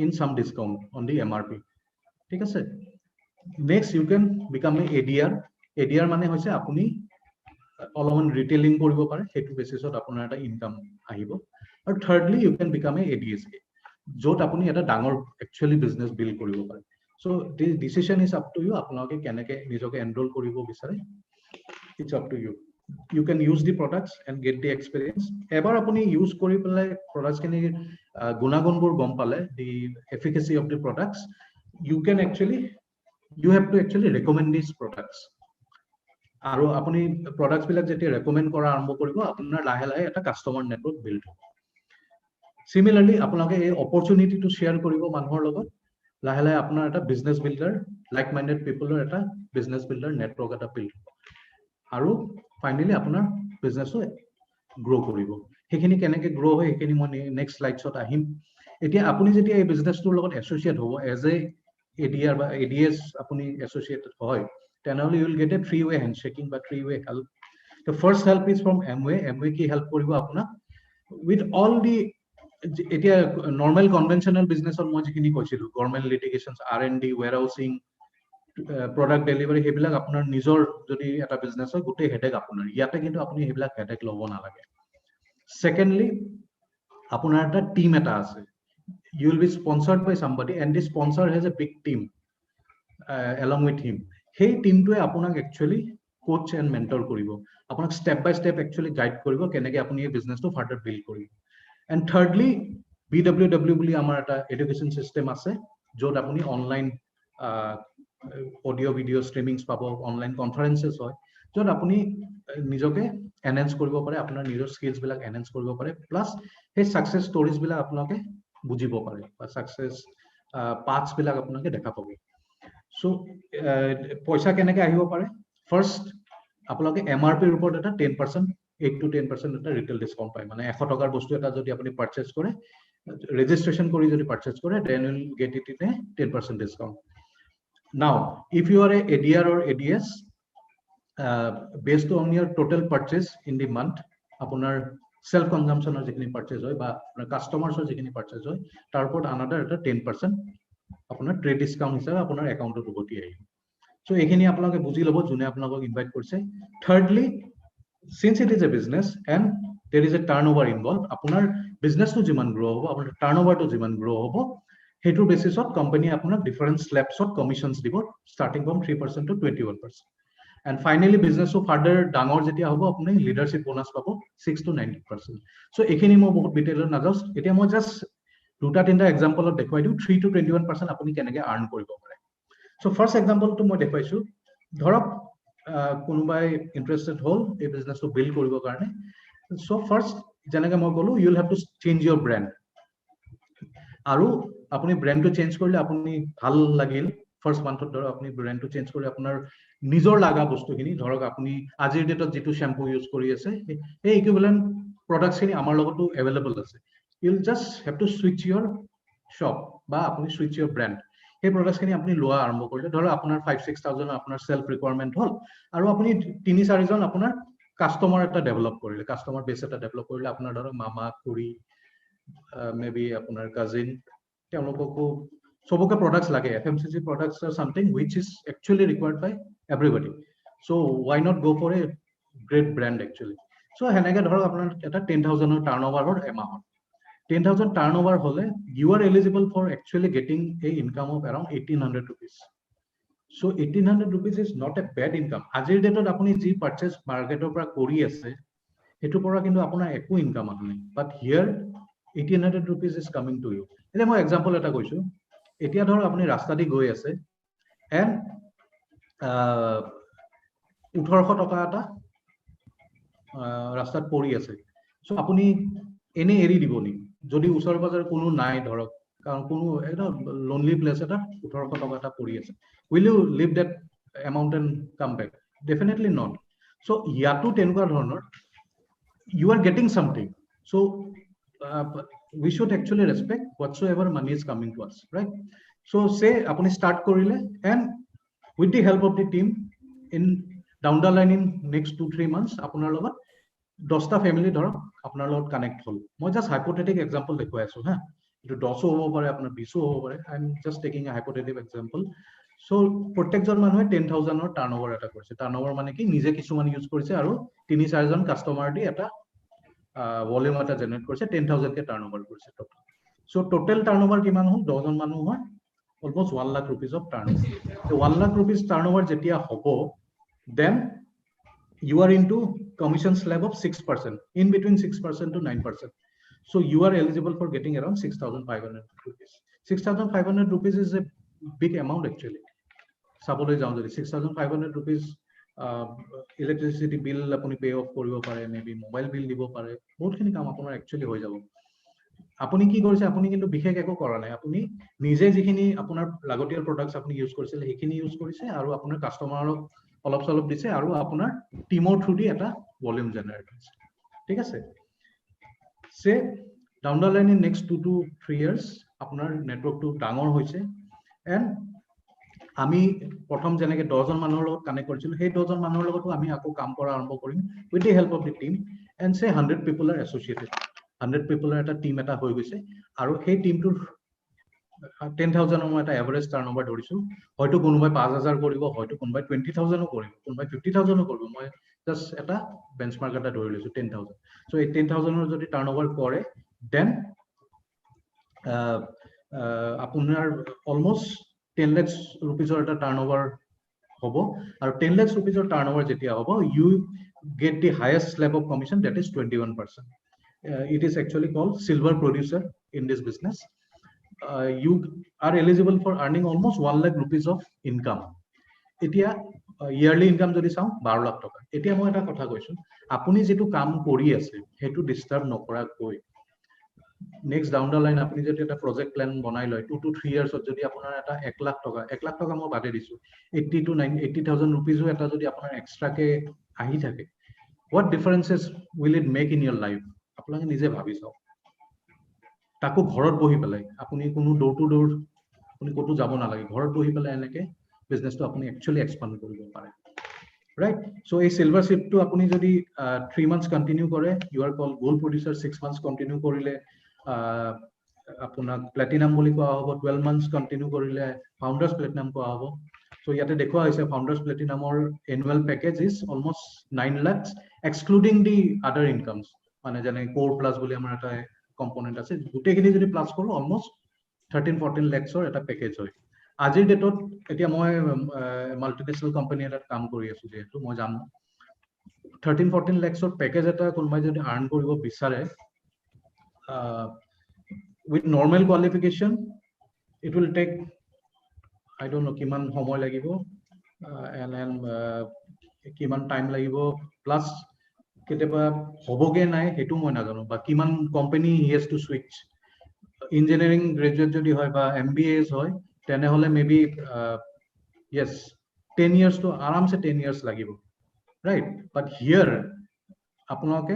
in some discount on the MRP, ঠিক আছে। next you can become a ADR. ADR মানে হৈছে আপুনি অলপমান ৰিটেইলিং কৰিব পাৰে, সেইটো বেচিছত আপোনাৰ এটা ইনকাম আহিব। আৰু thirdly you can become a ADSA, jot apuni eta dangor actually business build koribo pare. So the decision is up to you, apnaloke keneke nijoke enroll koribo bisare, it's up to you. You can use the products and get the experience. Ebar apuni use kori pelai products kini gunagun bor gom pale, the efficacy of the products, you have to actually recommend these products. Aru apuni products bilak jeti recommend kora arambo koribo apunar lahe lahe eta customer network build hobo। Similarly আপোনালোকে এই opportunity to share কৰিব মানুহৰ লগত লাহে লাহে আপোনাৰ এটা business builder, like minded people এটা business builder network এটা build আৰু finally আপোনাৰ business grow কৰিব। হেখিনি কেনেকে grow হয় হেখিনি মই next slides ত আহিম। এতিয়া আপুনি যেতিয়া এই business টোৰ লগত associate হ'ব as a ADR বা ADS আপুনি associated হয় তেনেহলে you will get a three-way handshaking বা three-way help. The first help is from Amway. Amway কি help কৰিব আপোনাক with all the এতিয়া normal conventional business on মই যিখিনি কৈছিলো government litigations, R&D, warehousing, product delivery হেবিলাক আপোনাৰ নিজৰ যদি এটা business হয় গুটে হেডেক আপোনাৰ ইয়াতে কিন্তু আপুনি হেবিলাক হেডেক লব না লাগে। Secondly আপোনাৰ এটা team এটা আছে, you will be sponsored by somebody and this sponsor has a big team along with him. সেই টিমটোৱে আপোনাক actually কোচ এণ্ড মেন্টৰ কৰিব, আপোনাক ষ্টেপ বাই ষ্টেপ একচুৱেলি গাইড কৰিব কেনেকৈ আপুনি এই বিজনেছটো ফাৰ্ডাৰ বিল্ড কৰিব। এণ্ড থাৰ্ডলি BWW বুলি আমাৰ এটা এডুকেশ্যন চিষ্টেম আছে, য'ত আপুনি অনলাইন অডিঅ' ভিডিঅ' ষ্ট্ৰিমিংছ পাব, অনলাইন কনফাৰেঞ্চেছ হয়, য'ত আপুনি নিজকে এনহেঞ্চ কৰিব পাৰে, আপোনাৰ নিজৰ স্কিলছবিলাক এনহেঞ্চ কৰিব পাৰে, প্লাছ সেই ছাকচেছ ষ্টৰিজবিলাক আপোনালোকে বুজিব পাৰে বা ছাকচেছ পাথছবিলাক আপোনালোকে দেখা পাব। চ' পইচা কেনেকৈ আহিব পাৰে? ফাৰ্ষ্ট আপোনালোকে MRPৰ ওপৰত এটা 10%, 8 to 10% এটা ৰিটেইল ডিছকাউণ্ট পায়। মানে 100 টকাৰ বস্তু এটা যদি আপুনি পাৰ্চেছ কৰে, ৰেজিষ্ট্ৰেশ্যন কৰি যদি পাৰ্চেছ কৰে, then will get it in a 10% discount. Now if you are a ADR or ADS, based on your total purchase in the month, আপোনাৰ সেলফ কনজাম্পশনৰ যিখিনি পাৰ্চেজ হয় বা আপোনাৰ কাষ্টমাৰ্ছৰ যিখিনি পাৰ্চেজ হয়, তাৰ ওপৰত আনাদাৰ এটা 10% আপোনাৰ ট্ৰেড ডিছকাউণ্ট হিচাপে আপোনাৰ একাউণ্টত উভতি আহিব। চ' এইখিনি আপোনালোকে বুজি ল'ব যোনে আপোনালোকক ইনভাইট কৰিছে। Thirdly, since it is a business and there is a turnover involved, আপোনাৰ বিজনেছটো যিমান গ্ৰ' হ'ব, আপোনাৰ টাৰ্ণঅভাৰটো যিমান গ্ৰ' হ'ব, সেইটোৰ বেচিছত কোম্পানী আপোনাক ডিফাৰেণ্ট স্লেবছত কমিশ্যনছ দিব, starting from 3% to 21%। And finally, business of further ডাঙৰ যেতিয়া হ'ব, আপুনি লিডাৰশ্বিপ বোনাছ পাব 6 to 90%। চ' এইখিনি মই বহুত ডিটেইলত নাযাওঁ, এতিয়া মই জাষ্ট 2-3টা এক্সাম্পলত দেখুৱাই দিওঁ 3 to 21% আপুনি কেনেকৈ আৰ্ণ কৰিব পাৰে। চ' ফাৰ্ষ্ট এক্সাম্পলটো মই দেখুৱাইছোঁ, ধৰক কোনোবাই ইণ্টাৰেষ্টেড হ'ল এই বিজনেছটো বিল্ড কৰিবৰ কাৰণে। চ' ফাৰ্ষ্ট যেনেকৈ মই ক'লোঁ, you will have to change your brand. আৰু আপুনি ব্ৰেণ্ডটো চেঞ্জ কৰিলে আপুনি ভাল লাগিল, ফাৰ্ষ্ট মান্থত ধৰক আপুনি ব্ৰেণ্ডটো চেঞ্জ কৰি আপোনাৰ নিজৰ লগা বস্তুখিনি, ধৰক আপুনি আজিৰ ডেটত যিটো শ্বেম্পু ইউজ কৰি আছে, সেই ইকুইভেলেণ্ট প্ৰডাক্টছখিনি আমাৰ লগতো এভেইলেবল আছে। You will just have to switch your shop বা আপুনি চুইচ ইয়ৰ ব্ৰেণ্ড। সেই প্ৰডাক্টছখিনি আপুনি লোৱা আৰম্ভ কৰিলে, ধৰক আপোনাৰ 5-6,000 আপোনাৰ চেল্ফ ৰিকুৱাৰমেণ্ট হ'ল, আৰু আপুনি 3-4জন আপোনাৰ কাষ্টমাৰ এটা ডেভেলপ কৰিলে, কাষ্টমাৰ বেছ এটা ডেভেলপ কৰিলে, আপোনাৰ ধৰক মামা, খুৰী, মে বি আপোনাৰ কাজিন, তেওঁলোককো চবকে প্ৰডাক্টছ লাগে। FMCG products are something which is actually required by everybody. So why not go for a great brand actually? So হেনেকে ধৰক আপোনাৰ এটা 10,000ৰ টাৰ্ণঅভাৰ হ'ল এমাহত। 10,000 টাৰ্ণঅভাৰ হ'লে you are eligible for actually getting a income of around 1,800 rupees. So 1,800 rupees is not a bad income. আজিৰ ডেটত আপুনি যি পাৰ্চেজ মাৰ্কেটৰ পৰা কৰি আছে, সেইটোৰ পৰা কিন্তু আপোনাৰ একো ইনকাম অহা নাই। বাট হিয়াৰ 1,800 rupees is coming to you. এতিয়া মই এক্সাম্পল এটা কৈছোঁ, এতিয়া ধৰক আপুনি ৰাস্তা দি গৈ আছে এণ্ড 1,800 টকা এটা ৰাস্তাত পৰি আছে। চ' আপুনি এনে এৰি দিব নেকি? যদি ওচৰে পাজৰে কোনো নাই ধৰক, কাৰণ কোনো এটা লোনলি প্লেচ এটা 1,800 টকা এটা পৰি আছে, will you leave that amount and come back? Definitely not. So' ইয়াতো তেনেকুৱা ধৰণৰ, you are getting something. So we should actually respect whatsoever money is coming to us, right? So say apuni start korile and with the help of the team in down the line in next 2-3 months apunar logot 10টা family dhorok apunar logot connect hol. Moi just hypothetical example dekhoi asu ha, etu 10 hobo pare apunar 20 hobo pare, I am just taking a hypothetical example. So প্ৰত্যেকজন মানুহে 10,000ৰ turnover এটা কৰিছে। Turnover মানে কি, নিজে কিছুমান use কৰিছে আৰু 3-4জন কাষ্টমাৰ দি এটা ভলিউম এটা জেনাৰেট কৰিছে, 10,000 কে টাৰ্ণঅভাৰ কৰিছে টোটাল। সো টোটাল টাৰ্ণঅভাৰ কিমান হ'ল? 10জন মানুহ হয়, almost 1 lakh rupees of turnover. 1 lakh rupees turnover যেতিয়া হ'ব, then you are into commission slab of 6%, in between 6% to 9%. So you are eligible for getting around 6,500 rupees. 6,500 rupees is a big amount actually. চাবলৈ যাওঁ যদি 6,500 rupees electricity bill আপুনি pay off কৰিব পাৰে, maybe mobile bill দিব পাৰে, বহুতখিনি কাম আপোনাৰ একচুৱেলি হৈ যাব। আপুনি কি কৰিছে? আপুনি কিন্তু বিশেষ একো কৰা নাই, আপুনি নিজে যিখিনি আপোনাৰ লাগতিয়াল প্ৰডাক্টছ আপুনি ইউজ কৰিছিল সেইখিনি ইউজ কৰিছে, আৰু আপোনাৰ কাষ্টমাৰক অলপ চলপ দিছে, আৰু আপোনাৰ টিমৰ থ্ৰু দি এটা ভলিউম জেনাৰেট হৈছে। ঠিক আছে? সে down the line in next 2 to 3 years আপোনাৰ নেটৱৰ্কটো ডাঙৰ হৈছে, এণ্ড আমি প্ৰথম যেনেকৈ 10জন মানুহৰ লগত কানেক্ট কৰিছিলোঁ, সেই 10জন মানুহৰ লগতো আমি আকৌ কাম কৰা আৰম্ভ কৰিম with the help of the team, and সে 100 people are associated. 100 people এটা টিম এটা হৈ গৈছে, আৰু সেই টিমটোৰ 10,000ৰ মই এটা এভাৰেজ টাৰ্ণঅভাৰ ধৰিছোঁ। হয়তো কোনোবাই 5,000 কৰিব, হয়তো কোনোবাই 20,000ও কৰিব, কোনোবাই 50,000ও কৰিব। মই জাষ্ট এটা বেঞ্চমাৰ্ক এটা ধৰি লৈছোঁ 10,000। চ' এই 10,000ৰ যদি টাৰ্ণঅভাৰ কৰে, দেন আপোনাৰ অলমোষ্ট 10 lakhs rupees এটা টাৰ্ণঅভাৰ হ'ব আৰু 10 lakhs rupees or turnover যেতিয়া হ'ব you get the highest slab of commission, that is 21%. It is actually called silver producer in this business. You are eligible for earning almost 1 lakh rupees of income. এতিয়া yearly income যদি চাওঁ 12 লাখ টকা। এতিয়া মই এটা কথা কৈছো, আপুনি যেটো কাম কৰি আছে হেতু ডিস্টাৰ্ব নকৰাকৈ next down the line আপুনি যদি এটা project plan বনাই লয় 2 to 3 years যদি আপোনাৰ এটা 1 লাখ টকা মই বাদে দিছো 80 to 80,000 rupees এটা যদি আপোনাৰ এক্সট্ৰা কে আহি থাকে, what differences will it make in your life? আপোনালোকে নিজে ভাবি চাওক। তাকো ঘৰত বহি পেলাই আপুনি কোনো ডোৰ টু ডোৰ আপুনি কতো যাব নালাগে, ঘৰত বহি পেলাই এনেকে বিজনেসটো আপুনি একচুয়ালি এক্সপান্ড কৰিব পাৰে, right? So এই silver shift to আপুনি যদি 3 months continue কৰে, you are called gold producer, 6 months continue কৰিলে আপোনাক platinum বুলি কোৱা হ'ব, 12 months continue কৰিলে founders platinum কোৱা হ'ব। So ইয়াতে দেখুৱা হৈছে founders platinum or annual package is almost 9 lakhs excluding the other incomes, মানে যেনে core plus বুলি আমাৰ এটা component আছে, গুটেখিনি যদি প্লাস কৰো almost 13-14 lakhs or এটা package হয়। আজিৰ ডেটত এতিয়া মই মাল্টিনেশনাল কোম্পানী এটাত কাম কৰি আছো, যেহেতু মই জানো 13-14 lakhs or package এটা কোনোবাই যদি আৰ্ন কৰিব বিচাৰে with normal qualification it will take I don't know কিমান সময় লাগিব and then কিমান টাইম লাগিব প্লাস কেতিয়াবা হবগে নাই হেতু মই নাজানো, বা কিমান company he has to switch। Engineering graduate যদি হয় বা MBAs হয় তেনেহলে maybe yes 10 years to আৰামসে 10 years লাগিব, right? But here আপোনালোকে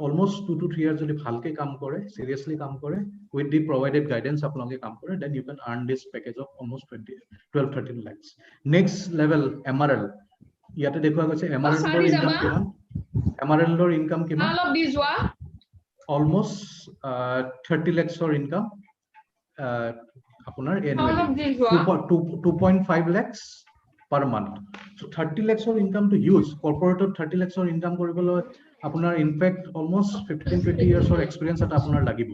almost 2 to 3 years যদি ভালকে কাম কৰে, seriously কাম কৰে, with the provided guidance আপোনালোকে কাম কৰে, then you can earn this package of almost 12-13 lakhs. Next level MRL, ইয়াতে দেখুৱা গৈছে MRL ৰ ইনকাম কিমান, MRL ৰ ইনকাম কিমান, almost 30 lakhs or income আপোনাৰ annually 2.5 lakhs per month. So 30 lakhs or income to use corporate 30 lakhs or income কৰিবলৈ আপোনাৰ in fact almost 15-20 years or experience এটা আপোনাৰ লাগিব।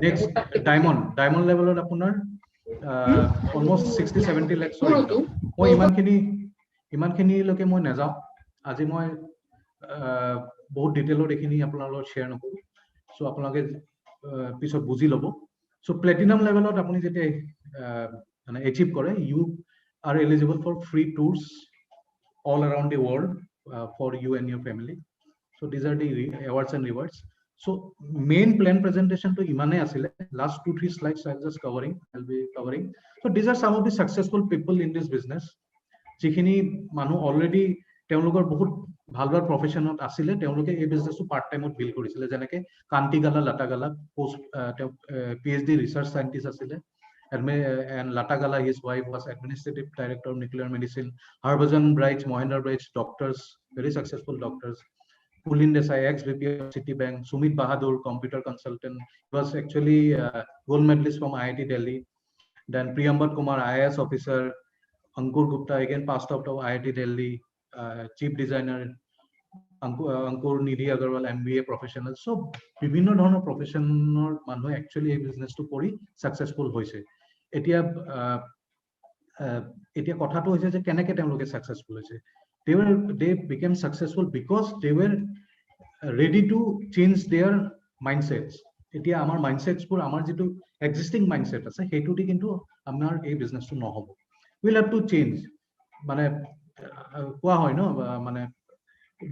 Next diamond level আপোনাৰ almost 60-70 lakhs or income। মই ইমানখিনি লকে মই নাযাওঁ, আজি মই বহুত ডিটেইলত এখিনি আপোনালোকৰ শেয়াৰ নকৰো, সো আপোনালোকে পিছত বুজি লব। সো প্লেটিনাম লেভেলত আপুনি যেতে মানে এচিভ কৰে, you are eligible for free tours all around the world for you and your family. So these are the awards and rewards. So main plan presentation to imane asile, last 2-3 slides I'll be covering. So these are some of the successful people in this business jikhini manu already তেওঁলোকৰ বহুত ভাল ভাল প্ৰফেশনত আছিল, তেওঁলোকে এই বিজনেসটো part টাইমত বিল কৰিছিল, যেনেকে কান্তি গালা লাটা গালা পোষ্ট PhD ৰিসাৰ্চ সাইন্টিস্ট আছিল, and Lata Gala, his wife, was administrative director of nuclear medicine. Harbhajan Bright, Mohinder Bright, doctors, very successful doctors. Pulin Desai, ex-VP of Citibank. Sumit Bahadur, computer consultant, was actually gold medalist from IIT Delhi. Then Priyambat Kumar, IAS officer. Ankur Gupta, again passed out of IIT Delhi, chief designer. Ankur Nidhi Agarwal, MBA professional. So বিভিন্ন ধৰণৰ professional মানুহ actually এই বিজনেসটো কৰি successful হৈছে। এতিয়া কথাটো হৈছে যে কেনেকে তেওঁলোকে successful হৈছে। They became successful because they were ready to change their mindsets. এতিয়া আমাৰ mindsets বোৰ আমাৰ যেটো existing mindset আছে হেতুটি কিন্তু আমাৰ এই বিজনেসটো নহব। We'll have to change, মানে কোৱা হয় ন, মানে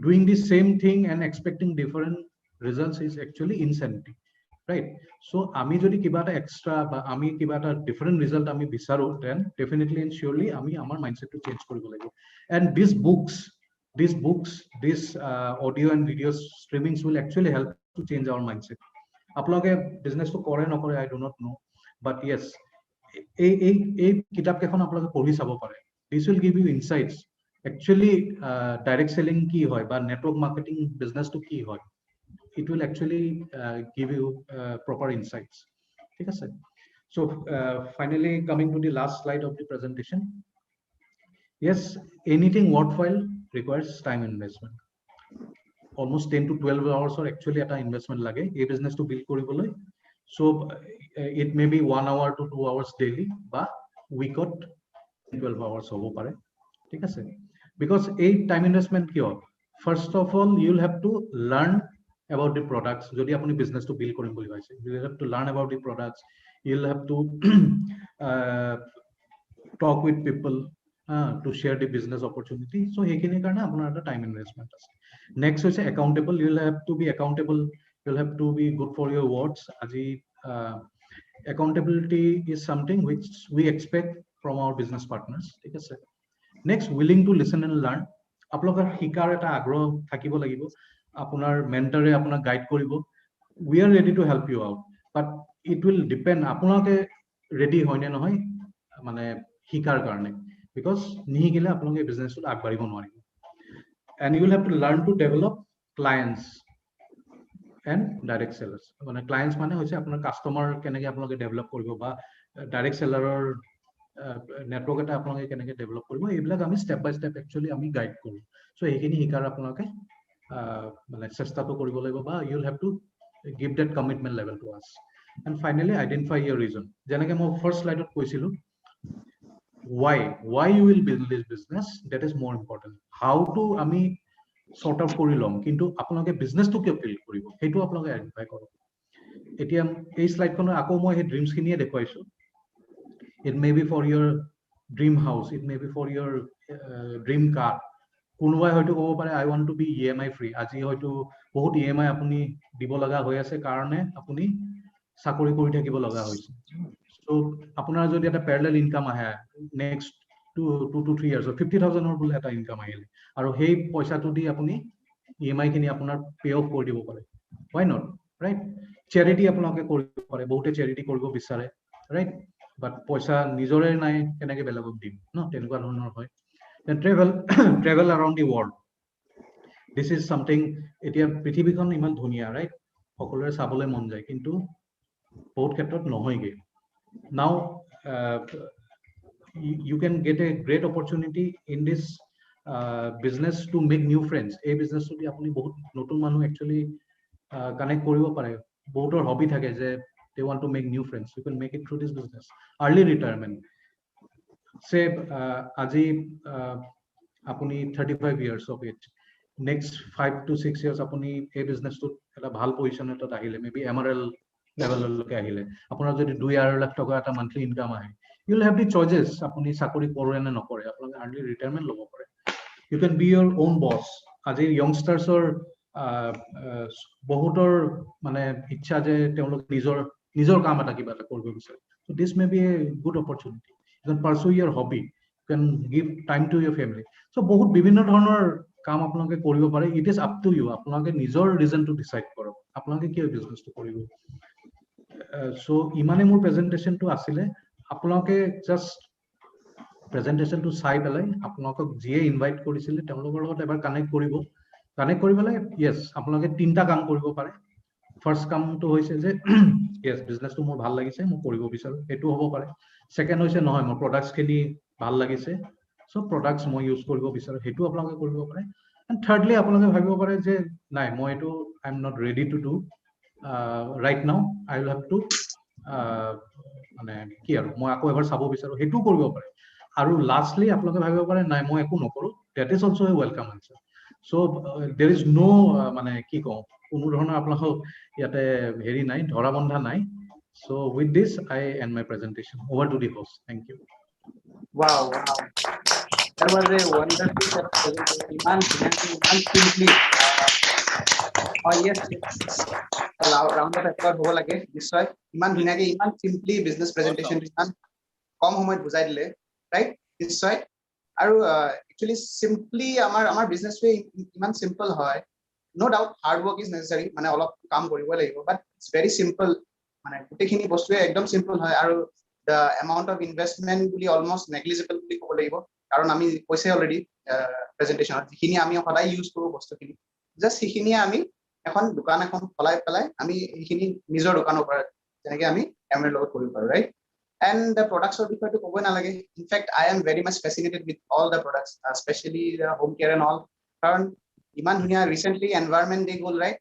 doing the same thing and expecting different results is actually insanity, right? So আমি যদি কিবা এটা এক্সট্ৰা বা আমি কিবা এটা ডিফাৰেন্ট ৰিজাল্ট আমি বিচাৰো, then definitely and surely আমি আমাৰ মাইন্ডসেট টু চেঞ্জ কৰিব লাগিব। And these books, this audio and video streamings will actually help to change our mindset. আপোনালোকে বিজনেস তো কৰে নকৰে I do not know, but yes এই কিতাপ কেখন আপোনালোকে পঢ়ি চাব পাৰে। This will give you insights actually direct selling কি হয় বা network marketing business to কি হয়, it will actually give you proper insights, ঠিক আছে? So finally coming to the last slide of the presentation, yes, anything worthwhile requires time investment. Almost 10 to 12 hours or actually এটা investment লাগে এই business to build কৰিবলৈ। So it may be 1 hour to 2 hours daily বা weekot 12 hours হ'ব পাৰে। ঠিক আছে because এই টাইম ইনভেষ্টমেন্ট কিয় first of all you'll have to learn about the products যদি আপুনি বিজনেস to build কৰিম বুলি ভাবিছে you have to learn about the products you'll have to talk with people to share the business opportunity so সেইখিনি কাৰণে আপোনাৰ এটা time investment আছে next হৈছে accountable you'll have to be accountable you'll have to be good for your words আজি accountability is something which we expect from our business partners ঠিক আছে next willing to listen and learn আপোনালোকৰ শিকাৰ এটা আগ্ৰহ থাকিব লাগিব আপোনাৰ মেন্টৰে আপোনাক গাইড কৰিব we are ready to help you out but it will depend আপোনালোকে ৰেডি হয় নে নহয় মানে শিকাৰ কাৰণে because নিহিকিলে আপোনালোকে বিজনেছত আগবাঢ়িব নোৱাৰিব and you will have to learn to develop clients and direct sellers মানে clients মানে হৈছে আপোনাৰ কাস্টমাৰ কেনেকৈ আপোনালোকে ডেভেলপ কৰিব বা ডাইৰেক্ট সেলাৰৰ নেটৱৰ্ক এটা আপোনালোকে কেনেকৈ ডেভেলপ কৰিব এইবিলাক আমি স্টেপ বাই স্টেপ একচুয়ালি আমি গাইড কৰোঁ সো এইখিনি শিকাৰ আপোনালোকে মানে চেষ্টাটো কৰিব লাগিব বা you will have to give that commitment level to us and finally identify your reason যেনেকৈ মই ফাৰ্স্ট স্লাইডত কৈছিলো why you will build this business that is more important how to আমি sort out কৰি লম কিন্তু আপোনালোকে বিজনেসটো কিয় বিল্ড কৰিব সেইটো আপোনালোকে আইডেন্টিফাই কৰক এতিয়া এই স্লাইডখনৰ আকৌ মই এই ড্ৰিমছ খিনিয়ে দেখুৱাইছো it may be for your dream house it may be for your dream car কোনোবাই হয়তো ক'ব পাৰে I want to be EMI free আজি হয়তো বহুত EMI আপুনি দিব লগা হৈ আছে কাৰণে আপুনি চাকৰি কৰি থাকিব লগা হৈছে so আপোনাৰ যদি এটা প্যাৰালেল ইনকাম আহে নেক্সট 2 to 3 years 50,000 ৰ বুলে এটা ইনকাম আহিলে আৰু সেই পইচাটো দি আপুনি EMI খিনি আপোনাৰ পে অফ কৰি দিব পাৰে why not right charity আপোনালোকে কৰিব পাৰে বহুতে charity কৰিব বিচাৰে right but পইচা নিজৰে নাই কেনেকৈ বেলেগক দিম ন তেনেকুৱা ধৰণৰ হয় then travel around the world this is something এতিয়া পৃথিৱীখন ইমান ধুনীয়া right সকলোৰে চাবলৈ মন যায় কিন্তু বহুত ক্ষেত্ৰত নহয়গে now you can get a great opportunity in this business to make new friends এই business যদি আপুনি বহুত নতুন মানুহ actually connect কৰিব পাৰে বহুতৰ হবি থাকে যে they want to make new friends you can make it through this business early retirement say আজি আপুনি 35 years of age next 5 to 6 years আপুনি এই businessটো এটা ভাল পজিশন এটাত আহিলে maybe MRL লেভেললৈকে আহিলে আপোনাৰ যদি 2.5 লাখ টকা এটা মান্থলি ইনকাম আহে you will have the choices আপুনি চাকৰি কৰে নে নকৰে আপোনালোকে early retirement ল'ব পাৰে you can be your own boss আজি youngstersৰ বহুতৰ মানে ইচ্ছা যে তেওঁলোক নিজৰ কাম এটা কিবা এটা কৰিব বিচাৰে so this may be a good opportunity you can pursue your hobby you can give time to your family so বহুত বিভিন্ন ধৰণৰ কাম আপোনালোকে কৰিব পাৰে it is up to you আপোনালোকে নিজৰ ৰিজন টু ডিসাইড কৰক আপোনালোকে কি বিজনেসটো কৰিব so ইমানে মোৰ প্ৰেজেন্টেশনটো আছিলে আপোনালোকে জাস্ট প্ৰেজেন্টেশনটো চাই পেলাই আপোনালোকক যিয়ে ইনভাইট কৰিছিলে তেওঁলোকৰ লগত এবাৰ কানেক্ট কৰিবলে yes আপোনালোকে তিনটা কাম কৰিব পাৰে ফাৰ্স্ট কামটো হৈছে যে yes বিজনেসটো মোৰ ভাল লাগিছে মই কৰিব বিচাৰো এটো হ'ব পাৰে সেকেন্ড হৈছে নহয় মোৰ প্ৰডাক্টছ খিনি ভাল লাগিছে সো প্ৰডাক্টছ মই ইউজ কৰিব বিচাৰো হেতু আপোনালোকে কৰিব পাৰে and thirdly আপোনালোকে ভাবিব পাৰে যে নাই মই এটো I am not ready to do right now I will have to মানে কি আৰু মই আকৌ এবাৰ চাব বিচাৰো হেতু কৰিব পাৰে আৰু লাষ্টলি আপোনালোকে ভাবিব পাৰে নাই মই একো নকৰো that is also a welcome answer so there is no মানে কি কওঁ কোনো ধৰণৰ আপোনালোক ইয়াতে হেৰি নাই ধৰা বন্ধা নাই so with this I end my presentation over to the host thank you wow that was a wonderful set of presentation iman simply yes round of applause হ'ব লাগে নিশ্চয় ইমান ধুনীয়াকে ইমান simply business presentation ইমান কম সময়ত বুজাই দিলে right নিশ্চয় আৰু actually simply আমাৰ বিজনেসটো ইমান simple হয় no doubt hard work is necessary মানে অলপ কাম কৰিব লাগিব but it's very simple মানে গোটেইখিনি বস্তু একদম simple হয় আৰু the amount of investment বুলি almost negligible বুলি ক'ব লাগিব কাৰণ আমি কৈছে already প্ৰেজেন্টেশনত যিখিনি আমি সদায় ইউজ কৰো বস্তুখিনি জাস্ট সেইখিনি আমি এখন দোকান এখন খলাই পেলাই আমি এইখিনি নিজৰ দোকানৰ পৰা যেনেকৈ আমি এমএল লগত কৰিব পাৰো right and the products of বিষয়টো ক'ব নালাগে in fact I am very much fascinated with all the products especially the home care and all কাৰণ ইমান ধুনীয়া recently environment day গ'ল right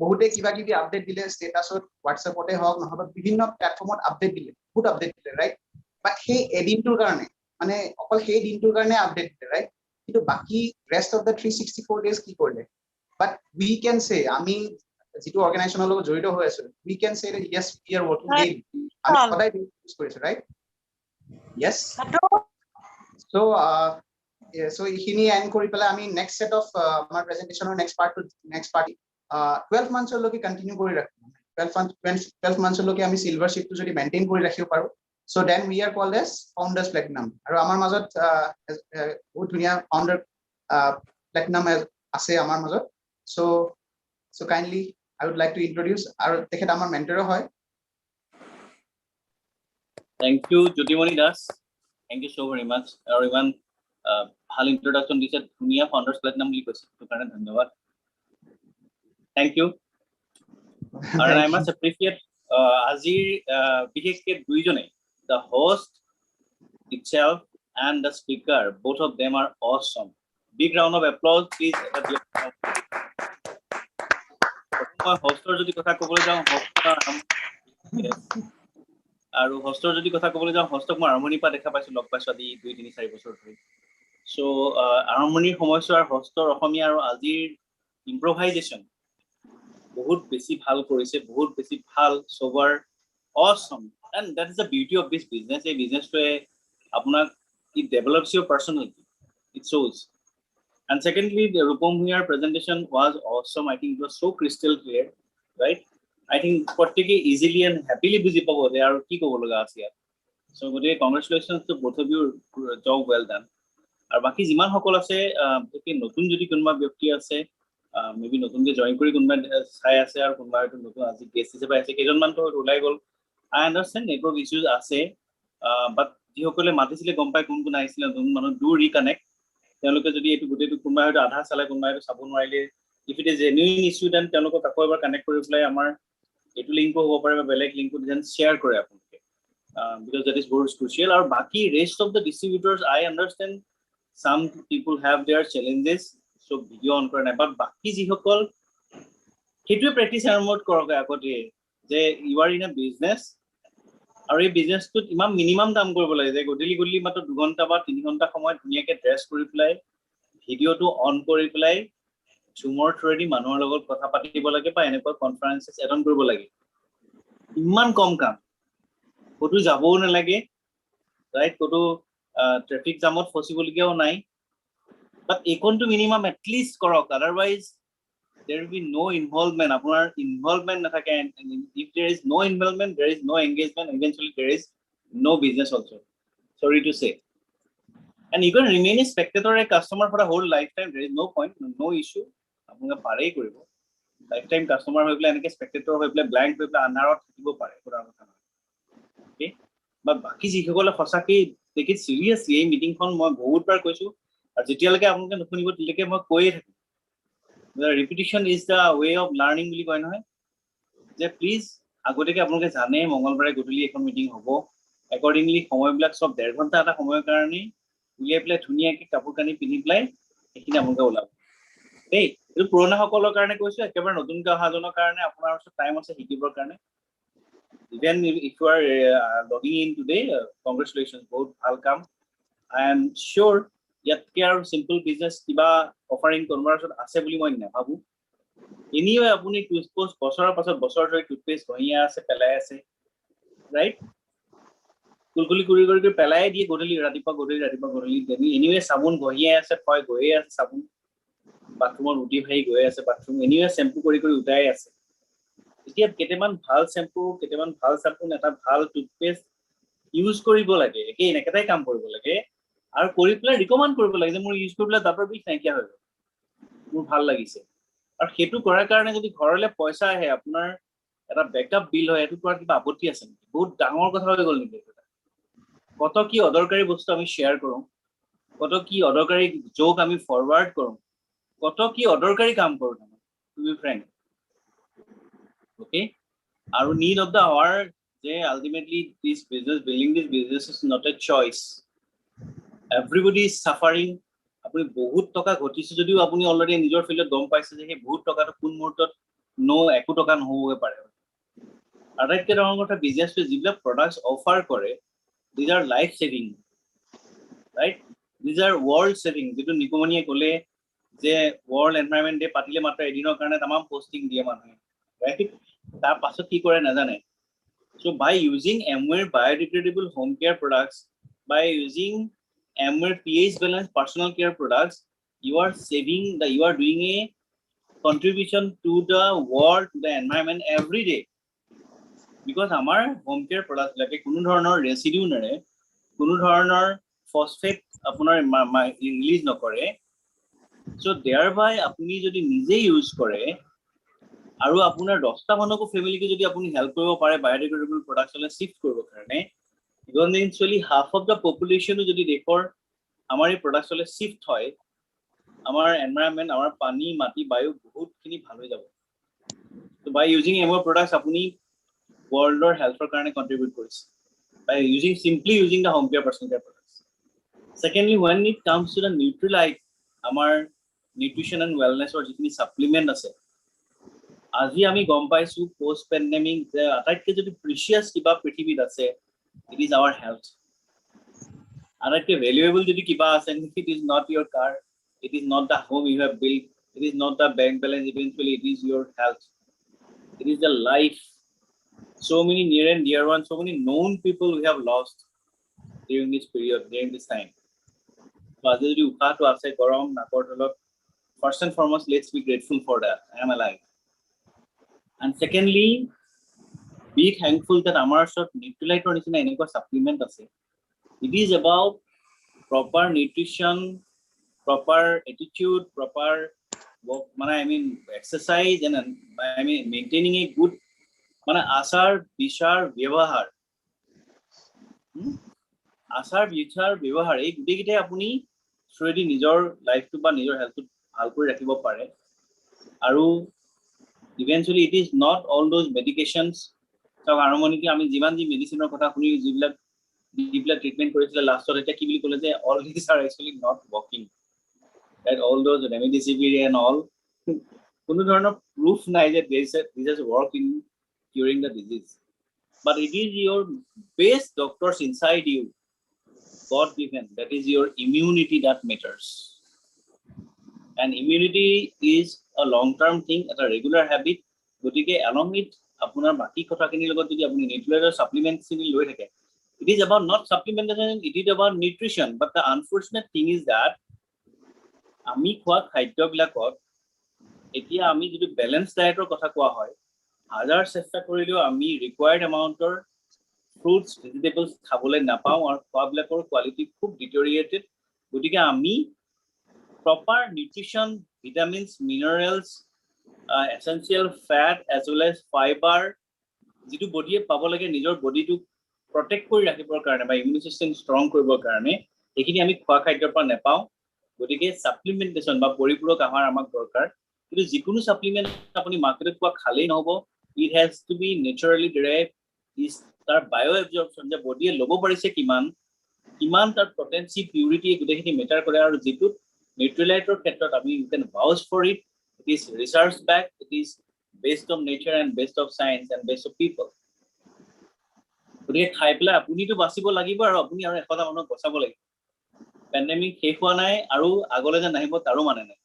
বহুতে কিবা কিবি আপডেট দিলে ষ্টেটাছত হোৱাটছএপতে হওক নহবা বিভিন্ন প্লেটফৰ্মত আপডেট দিলে বহুত আপডেট দিলে right but সেই এডিংটোৰ কাৰণে মানে অকল সেই দিনটোৰ কাৰণে আপডেট দিলে ৰাইট কিন্তু বাকি ৰেষ্ট অফ দ্য 364 ডেজ কি কৰিলে বাট উই কেন সে আমি যেটো অৰ্গানাইজেচনৰ লগত জড়িত হৈ আছো we can say that yes we are working daily আমি সদায় ইউজ কৰিছো ৰাইট ইয়েস সো so এইখিনি এন্ড কৰি পেলাই আমি নেক্সট সেট অফ আমাৰ প্ৰেজেন্টেশনৰ নেক্সট পাৰ্টি 12 মান্থছৰ লৈকে কন্টিনিউ কৰি ৰাখিম 12 মান্থছৰ লৈকে আমি সিলভাৰ শিপটো যদি মেইনটেইন কৰি ৰাখিব পাৰো so then we are called as founders platinum আৰু আমাৰ মাজত বহুত ধুনীয়া founder platinum আছে আমাৰ মাজত so kindly I would like to introduce আৰু তেখেত আমাৰ মেন্টৰ হয় Thank you, Jyotimani Das. Thank you so very much. Everyone, ভাল introduction দিছে ধুনীয়া founders platinum বুলি কৈছে তো কাৰণে ধন্যবাদ thank you and I must appreciate আজিৰ বিশেষকৈ দুইজনে the host itself and the speaker both of them are awesome big round of applause please মই হোষ্টৰ যদি কথা ক'বলৈ যাওঁ আৰু হোষ্টৰ যদি কথা ক'বলৈ যাওঁ হোষ্টক মই আৰম্ভণিৰ পৰা দেখা পাইছো লগ পাইছো আজি 2-3-4 বছৰ ধৰি সো আৰম্ভণিৰ সময়ছোৱাৰ হোষ্টৰ অসমীয়া আৰু আজিৰ ইম্প্ৰোভাইজেশ্যন বহুত বেছি ভাল কৰিছে বহুত বেছি ভাল সোভাৰ awesome and that is the beauty of this business a business to আপনাক it develops your personality it shows and secondly the Rupam Bhuyar presentation was awesome I think it was so crystal clear right I think proteke easily and happily busy pabo they are ki kobo laga ase so gode congratulations to both of you job well done আর বাকি যিমান সকল আছে একে নতুন যদি কোনবা ব্যক্তি আছে মেবি নতুনকে জয়েন কৰি কোনবা চাই আছে আৰু কোনবা এটা নতুন আজি গেষ্ট হিচাপে আছে কেজন মান তো ওলাই গল আই আন্ডাৰস্ট্যান্ড নেটৱৰ্ক ইস্যুজ আছে বাট যি সকলে মাতিছিলে গম পাই কোন কোন আহিছিল নতুন মানুহ ডু ৰিকানেক্ট তেওঁলোকে যদি এটো গুটেটো কোনবা হয়তো আধা চালাই কোনবা হয়তো চাব নোৱাৰিলে if it is genuine issue then তেওঁলোকক আকৌ এবাৰ কানেক্ট কৰি পেলাই আমাৰ এটো লিংকো হ'ব পাৰে বা বেলেগ লিংকো দেন শেয়াৰ কৰে আপোনালোকে because that is very crucial আৰু বাকি rest of the distributors I understand some people have their challenges so video on কৰা নাই but বাকি যি সকল হেতুৱে প্ৰেক্টিছ আৰম্ভ কৰক আগতে যে you are in a business আৰু এই বিজনেছটোত ইমান মিনিমাম দাম কৰিব লাগে যে গধূলি মাত্ৰ 2 ঘণ্টা বা 3 ঘণ্টা সময় ধুনীয়াকে ড্ৰেছ কৰি পেলাই ভিডিওটো অন কৰি পেলাই জুমৰ থ্ৰুদি মানুহৰ লগত কথা পাতিব লাগে বা এনেকুৱা কনফাৰেন্সেস এটেন্ড কৰিব লাগে ইমান কম কাম কতো যাবও নালাগে ৰাইট কতো ট্ৰাফিক জামত ফচিবলগীয়াও নাই বাট এkonto মিনিমাম at least কৰক otherwise there will be no involvement আপোনাৰ involvement নাথাকে if there is no involvement there is no engagement eventually there is no business also sorry to say and you can remain a spectator a customer for a whole lifetime there is no point no issue আপোনাক পাৰেই কৰিব lifetime customer হৈ পেলাই এনেকে spectator হৈ পেলাই blank হৈ পেলাই আন্ধাৰত থাকিব পাৰে পুৰা কথা okay but বাকি যি সকলে সঁচাকৈ take it seriously এই মিটিংখন মই বহুত বাৰ কৈছো আৰু যেতিয়ালৈকে আপোনালোকে নুশুনিব তেতিয়ালৈকে মই কৈয়ে থাকো the repetition is the way of learning বুলি কয় নহয় যে প্লিজ আগতেকে আপোনালোকে জানে মঙ্গলবাৰে গধূলি এখন মিটিং হ'ব accordingly সময়বিলাক সব 1.5 ঘণ্টা এটা সময়ৰ কাৰণে উলিয়াই পেলাই ধুনীয়াকে কাপোৰ কানি পিন্ধি পেলাই এখিনি আপোনালোকে ওলাব এই এই পুৰণা সকলৰ কাৰণে কৈছো একেবাৰে নতুনকৈ অহাজনৰ কাৰণে আপোনাৰ ওচৰত টাইম আছে শিকিবৰ কাৰণে even if you are logging in today congratulations বহুত ভাল কাম I am sure ইয়াতকে আৰু simple business কিবা অফাৰিং কনভাৰ্সন আছে বুলি মই নাভাবো এনিৱে আপুনি টুথপেষ্ট বছৰৰ পাছত বছৰ ধৰি টুথপেষ্ট গহিয়া আছে পেলাই আছে ৰাইট কুলকুলি কৰি পেলাই দিয়ে গধূলি ৰাতিপুৱা গধূলি এনিৱে সাবুন গহিয়া আছে কয় গহিয়া আছে সাবুন বাথৰুমৰ উঠি ভাই গৈ আছে বাথৰুম এনিৱে শ্যাম্পু কৰি উঠাই আছে এতিয়া কেটেমান ভাল শ্যাম্পু কেটেমান ভাল সাবুন এটা ভাল টুথপেষ্ট ইউজ কৰিব লাগে একেই নেকেটাই কাম কৰিব লাগে আৰু কৰি পেলাই ৰিকমেন্ড কৰিব লাগে যে মোৰ ইউজ কৰিবলৈ দাঁতৰ বিষ নাইকিয়া হৈ গ'ল মোৰ ভাল লাগিছে আৰু হেতু কৰাৰ কাৰণে যদি ঘৰলে পইচা আহে আপোনাৰ এটা ব্যাকআপ বিল হয় এটো কৰাৰ কিবা আপত্তি আছে নেকি বহুত ডাঙৰ কথা হৈ গ'ল নেকি কত কি অদৰকাৰী বস্তু আমি শেয়াৰ কৰোঁ কত কি অদৰকাৰী জোক আমি ফৰৱাৰ্ড কৰোঁ কত কি অদৰকাৰী কাম কৰোঁ টু বি ফ্ৰেংক okay আৰু need of the hour যে ultimately this business building this business is not a choice everybody is suffering আপুনি বহুত টকা ঘটিছে যদিও আপুনি অলৰেডি নিজৰ ফিল্ডত গম পাইছে যে সেই বহুত টকাটো কোন মুহূৰ্তত একো টকা নহবই পাৰে আটাইতকৈ ডাঙৰ কথা বিজনেছটো যিবিলাক প্ৰডাক্টছ অফাৰ কৰে these are life saving right? These are world saving. যেটো নিকমনিয়ে ক'লে যে World Environment Day পাতিলে মাত্ৰ এদিনৰ কাৰণে তামাম পোষ্টিং দিয়ে মানুহে, right? তাৰ পাছত কি কৰে নাজানে. So by using Amware biodegradable home care products, by using Amware pH balanced personal care products, you are doing a contribution to the world, to the environment every day. Because our home care products like কোনো ধৰণৰ residue নৰে, কোনো ধৰণৰ phosphate আপোনাৰ release নকৰে, so thereby আপুনি যদি নিজে ইউজ কৰে আৰু আপোনাৰ 10টা মানুহকো ফ্যামিলিকে যদি আপুনি হেল্প কৰিব পাৰে biodegradable products লৈ শিফট কৰিব কাৰণে, eventually half of the population যদি দেখৰ আমাৰ এই products লৈ শিফট হয়, আমাৰ environment, আমাৰ পানী মাটি বায়ু বহুতখিনি ভাল হৈ যাব. So by using Amware products আপুনি worldৰ হেল্থৰ কাৰণে কন্ট্ৰিবিউট কৰিছে by simply using the home care personal care products. Secondly, when it comes to the Nutrilite, আমাৰ nutrition and wellness or যিখিনি supplement আছে, আজি আমি গম পাইছো post pandemic যে আটাইতকৈ যদি প্ৰিচিয়াছ কিবা পৃথিৱীত আছে, it is our health. আটাইতকৈ valuable যদি কিবা আছে, it is not your car, it is not the home you have built, it is not the bank balance, eventually it is your health, it is the life. So many near and dear ones, so many known people we have lost during this period, during this time. So as you to say garam nakor tholot, first and foremost let's be grateful for that I am alive. And secondly, be thankful that amar shot Nutrilite or nisina enekwa supplement ase. It is about proper nutrition, proper attitude, proper work, exercise, and maintaining a good আচাৰ বিচাৰ ব্যৱহাৰ, এই গোটেইকেইটাই আপুনি through the নিজৰ লাইফটো বা নিজৰ হেল্থটো ভাল কৰি ৰাখিব পাৰে. আৰু eventually it is not all those medications. চাওক আৰম্ভণিতে আমি যিমান যি মেডিচিনৰ কথা শুনি যিবিলাক ট্ৰিটমেণ্ট কৰিছিলে, লাষ্টত এতিয়া কি বুলি ক'লে যে all this R actually not working, right? All those remdesivir and all, কোনো ধৰণৰ প্ৰুফ নাই যে this is work in curing the disease, but it is your base doctors inside you, God given, that is your immunity that matters. And immunity is a long term thing, a regular habit. Gotike along with apunar baki kotha kini logot jodi apuni Nutrilite supplements ni loi thake, it is about not supplementation, it is about nutrition. But the unfortunate thing is that ami khwa khadya bilakot etia ami jodi balance diet or kotha koa hoy, হাজাৰ চেষ্টা কৰিলেও আমি required এমাউণ্টৰ fruits vegetables খাবলৈ নাপাওঁ আৰু খোৱাবিলাকৰ quality খুব deteriorated. গতিকে আমি proper nutrition, vitamins, minerals, essential fat as well as fibre যিটো বডিয়ে পাব লাগে নিজৰ বডিটোক প্ৰটেক্ট কৰি ৰাখিবৰ কাৰণে বা ইমিউন চিষ্টেম ষ্ট্ৰং কৰিবৰ কাৰণে, সেইখিনি আমি খোৱা খাদ্যৰ পৰা নাপাওঁ. গতিকে ছাপ্লিমেণ্টেশ্যন বা পৰিপূৰক আহাৰ আমাক দৰকাৰ. কিন্তু যিকোনো ছাপ্লিমেণ্ট আপুনি মাৰ্কেটত পোৱা খালেই নহ'ব, it has to be naturally derived, is তাৰ bioabsorption যে বডিয়ে ল'ব পাৰিছে কিমান তাৰ potency, purity গোটেইখিনি মেটাৰ কৰে. আৰু যিটো Nutriliteৰ ক্ষেত্ৰত আমি you can vouch for it, it is research backed, it is based on nature and based of science and based of people. গতিকে খাই পেলাই আপুনিতো বাচিব লাগিব আৰু আপুনি আৰু 100টা মানুহক বচাব লাগিব. পেণ্ডেমিক শেষ হোৱা নাই আৰু আগলৈ যে নাহিব তাৰো মানে নাই.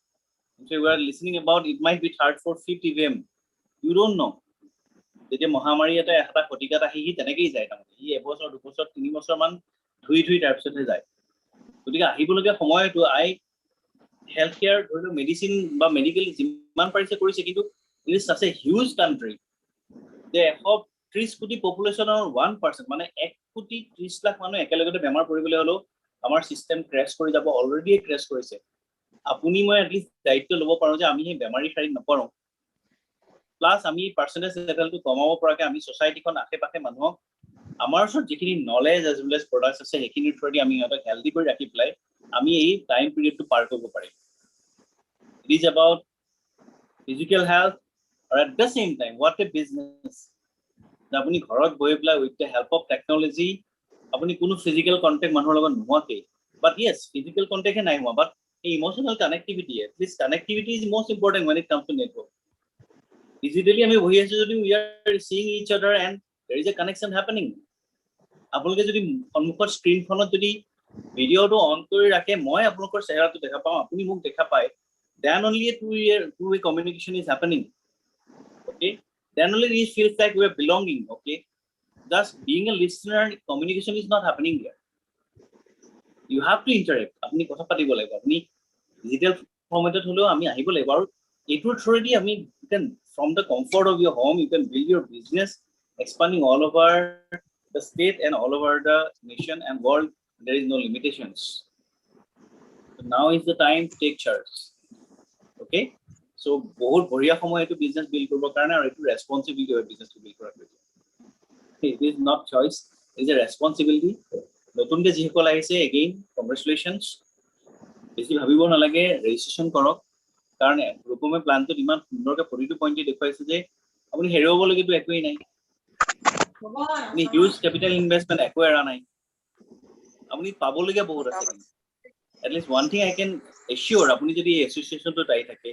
So we are listening about it might be third, fourth, fifth wave, you don't know. যেতিয়া মহামাৰী এটা শতিকাত আহি তেনেকেই যায়, তাৰমানে ই এবছৰ 2 বছৰ 3 বছৰ মান ধুই তাৰপিছতহে যায়. গতিকে আহিবলগীয়া সময়তো হেল্থ কেয়াৰ ধৰি লওক মেডিচিন বা মেডিকেল যিমান পাৰিছে কৰিছে, কিন্তু it is such a huge country যে 130 কোটি পপুলেশ্যনৰ 1%, মানে 1 কোটি 30 লাখ মানুহ একেলগতে বেমাৰ পৰিবলৈ হ'লেও আমাৰ চিষ্টেম ক্ৰেছ কৰি যাব, অলৰেডি ক্ৰেছ কৰিছে. আপুনি মই এটলিষ্ট দায়িত্ব ল'ব পাৰোঁ যে আমি সেই বেমাৰী শাৰীত নপৰোঁ, প্লাছ আমি পাৰ্চেণ্টেজ লেভেলটো কমাব পৰাকৈ আমি ছ'চাইটিখন আশে-পাশে মানুহক আমাৰ ওচৰত যিখিনি knowledge as well as products আছে সেইখিনিৰ থ্ৰুদি আমি সিহঁতক হেল্ডি কৰি ৰাখি পেলাই আমি এই টাইম পিৰিয়ডটো পাৰ কৰিব পাৰিম. It is about physical health আৰু at the same time what a business. আপুনি ঘৰত বহি পেলাই with the help of technology আপুনি কোনো ফিজিকেল কণ্টেক্ট মানুহৰ লগত নোহোৱাকেই, বাট য়েছ ফিজিকেল কণ্টেক্টে নাই হোৱা, বাট এই emotional connectivity, at least connectivity is most important when it comes to network. Digitally আমি বহি আছো যদি we are seeing each other and there is a connection happening. আপোনালোকে যদি সন্মুখৰ স্ক্ৰীনখনত যদি ভিডিঅ'টো অন কৰি ৰাখে, মই আপোনালোকৰ চেহেৰাটো দেখা পাওঁ, আপুনি মোক দেখা পায়, then only a two-way communication is happening. Okay, then only it feels like we are belonging. Okay, just being a listener, communication is not happening there. You have to interact. আপুনি কথা পাতিব লাগিব, আপুনি ডিজিটেল ফৰ্মেটত হ'লেও আমি আহিব লাগিব, আৰু এইটোৰ থ্ৰুৱেদি আমি you can from the comfort of your home you can build your business expanding all over the state and all over the nation and world. There is no limitations. So now is the time to take charge. Okay, so বহুত বঢ়িয়া সময় এইটো business build কৰিবৰ কাৰণে, আৰু এইটো responsibility হয় বিজনেছটো বিল্ড কৰাটো। It is not choice, it is a responsibility. নতুনকে যিসকল আহিছে এগেইন কংগ্ৰেচুলেশ্যনছ, বেছি ভাবিব নালাগে, ৰেজিষ্ট্ৰেশ্যন কৰক, কাৰণ ৰূপমে প্লানটোত ইমান সুন্দৰকৈ প্ৰতিটো পইণ্টে দেখুৱাইছে যে আপুনি হেৰুৱাবলগীয়াটো একোৱেই নাই, আপুনি হিউজ কেপিটেল ইনভেষ্টমেণ্ট একো এৰা নাই, আপুনি পাবলগীয়া বহুত আছে। At least one thing I can assure, আপুনি যদি এই এছ'চিয়েশ্যনটোত আহি থাকে,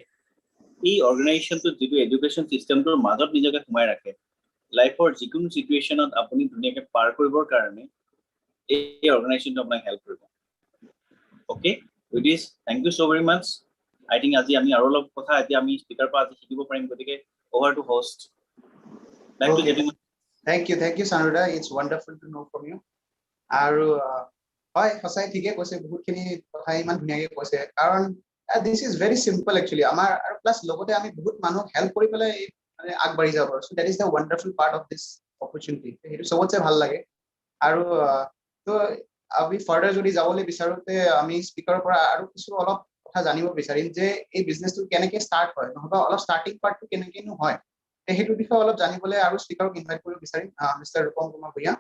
এই অৰ্গেনাইজেশ্যনটোত যিটো এডুকেশ্যন চিষ্টেমটোৰ মাজত নিজকে সোমাই ৰাখে, লাইফৰ যিকোনো চিটুৱেশ্যনত আপুনি ধুনীয়াকৈ পাৰ কৰিবৰ কাৰণে এই অৰ্গেনাইজেশ্যনটো আপোনাক হেল্প কৰিব। Okay, with this thank you so' very much. I think আজি আমি আৰু অলপ কথা এতিয়া আমি স্পীকাৰ পৰা আজি শিকিব পাৰিম, গতিকে over to host. Thank you, Sanuda. It's wonderful to know from you. আৰু হয়, সঁচাই ঠিকে কৈছে, বহুতখিনি কথা ইমান ধুনীয়াকৈ কৈছে, কাৰণ this is very simple actually আমাৰ, আৰু প্লাছ লগতে আমি বহুত মানুহক হেল্প কৰি পেলাই মানে আগবাঢ়ি যাব পাৰোঁ। So' that is the wonderful part of this opportunity. সেইটো চবতছে ভাল লাগে। আৰু তো আমি ফাৰ্ডাৰ যদি যাবলৈ বিচাৰোঁতে আমি স্পীকাৰৰ পৰা আৰু কিছু অলপ কথা জানিব বিচাৰিম যে এই বিজনেছটো কেনেকৈ ষ্টাৰ্ট হয়, নহ'বা অলপ ষ্টাৰ্টিং পাৰ্টটো কেনেকৈনো হয়, সেইটো বিষয়ে অলপ জানিবলৈ আৰু স্পীকাৰক ইনভাইট কৰিব বিচাৰিম, mister Rupam Kumar Bhuyan.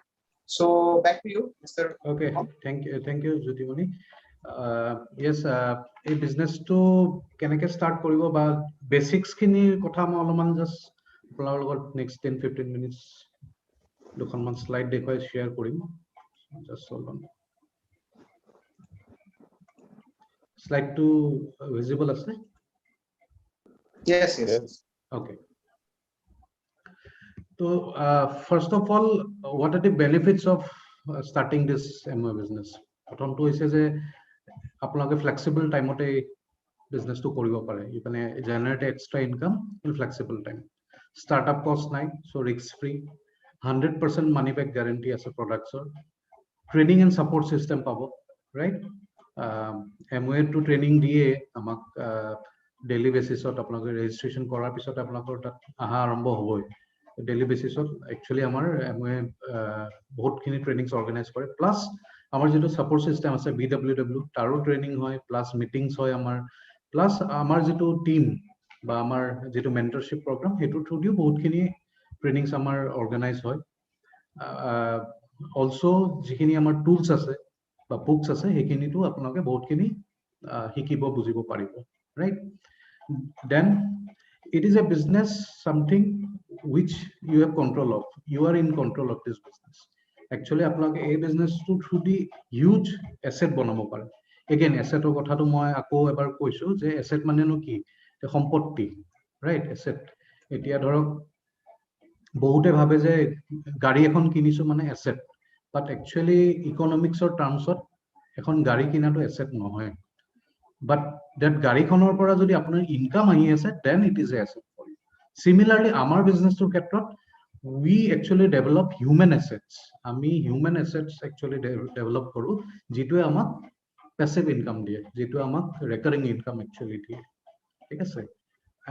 So back to you, Mr. Okay, thank you, Jyotimani. Yes, এই বিজনেছটো কেনেকৈ ষ্টাৰ্ট কৰিব বা বেচিক্সখিনিৰ কথা মই অলপমান জাষ্ট আপোনাৰ লগত নেক্সট 10-15 মিনিটছ দুখনমান শ্লাইড দেখুৱাই শ্বেয়াৰ কৰিম। Just hold on. শ্লাইডটো ভিজিবল আছে? Yes. Okay. So first of all, what are the benefits of starting this MOA business? প্ৰথমটো হৈছে যে আপোনালোকে ফ্লেক্সিবল টাইমতে বিজনেছটো কৰিব পাৰে। You can generate extra income in flexible time. Startup cost নাই, so risk free. 100% money back guarantee আছে প্ৰডাক্টছৰ। ট্ৰেইনিং এণ্ড ছাপৰ্ট চিষ্টেম পাব, ৰাইট? MOA টো ট্ৰেইনিং দিয়ে আমাক ডেইলি বেচিছত, আপোনালোকে ৰেজিষ্ট্ৰেশ্যন কৰাৰ পিছত আপোনালোকৰ তাত অহা আৰম্ভ হ'বই। ডেইলি বেচিছত একচুৱেলি আমাৰ MOA বহুতখিনি ট্ৰেইনিংছ অৰ্গেনাইজ কৰে, প্লাছ আমাৰ যিটো ছাপৰ্ট চিষ্টেম আছে BWW, তাৰো ট্ৰেইনিং হয়, প্লাছ মিটিংছ হয় আমাৰ, প্লাছ আমাৰ যিটো টিম বা আমাৰ যিটো মেণ্টৰশ্বিপ প্ৰগ্ৰাম, সেইটোৰ থ্ৰুদিও বহুতখিনি ট্ৰেইনিংছ আমাৰ অৰ্গেনাইজ হয়। অলছ' যিখিনি আমাৰ টুলছ আছে বা বুকছ আছে, সেইখিনিতো আপোনালোকে বহুতখিনি শিকিব বুজিব পাৰিব, right? Then it is a business something which you have control of. You are in control of this business. Actually আপোনালোকে এই বিজনেছটো থ্ৰু দি হিউজ এছেট বনাব পাৰে। এগেইন এছেটৰ কথাটো মই আকৌ এবাৰ কৈছোঁ যে এছেট মানেনো কি? সম্পত্তি, ৰাইট? এছেট এতিয়া ধৰক বহুতে ভাবে যে গাড়ী এখন কিনিছোঁ মানে এছেট, বাট একচুৱেলি ইকনমিক্সৰ টাৰ্মছত এখন গাড়ী কিনাটো এছেট নহয়। But that গাড়ীখনৰ পৰা যদি আপোনাৰ ইনকাম আহি আছে, then it is a asset for you. Similarly, আমাৰ বিজনেছটোৰ ক্ষেত্ৰত we actually develop human assets. আমি human assets actually develop কৰোঁ, যিটোৱে আমাক passive income দিয়ে, যিটোৱে আমাক recurring income actually দিয়ে, ঠিক আছে?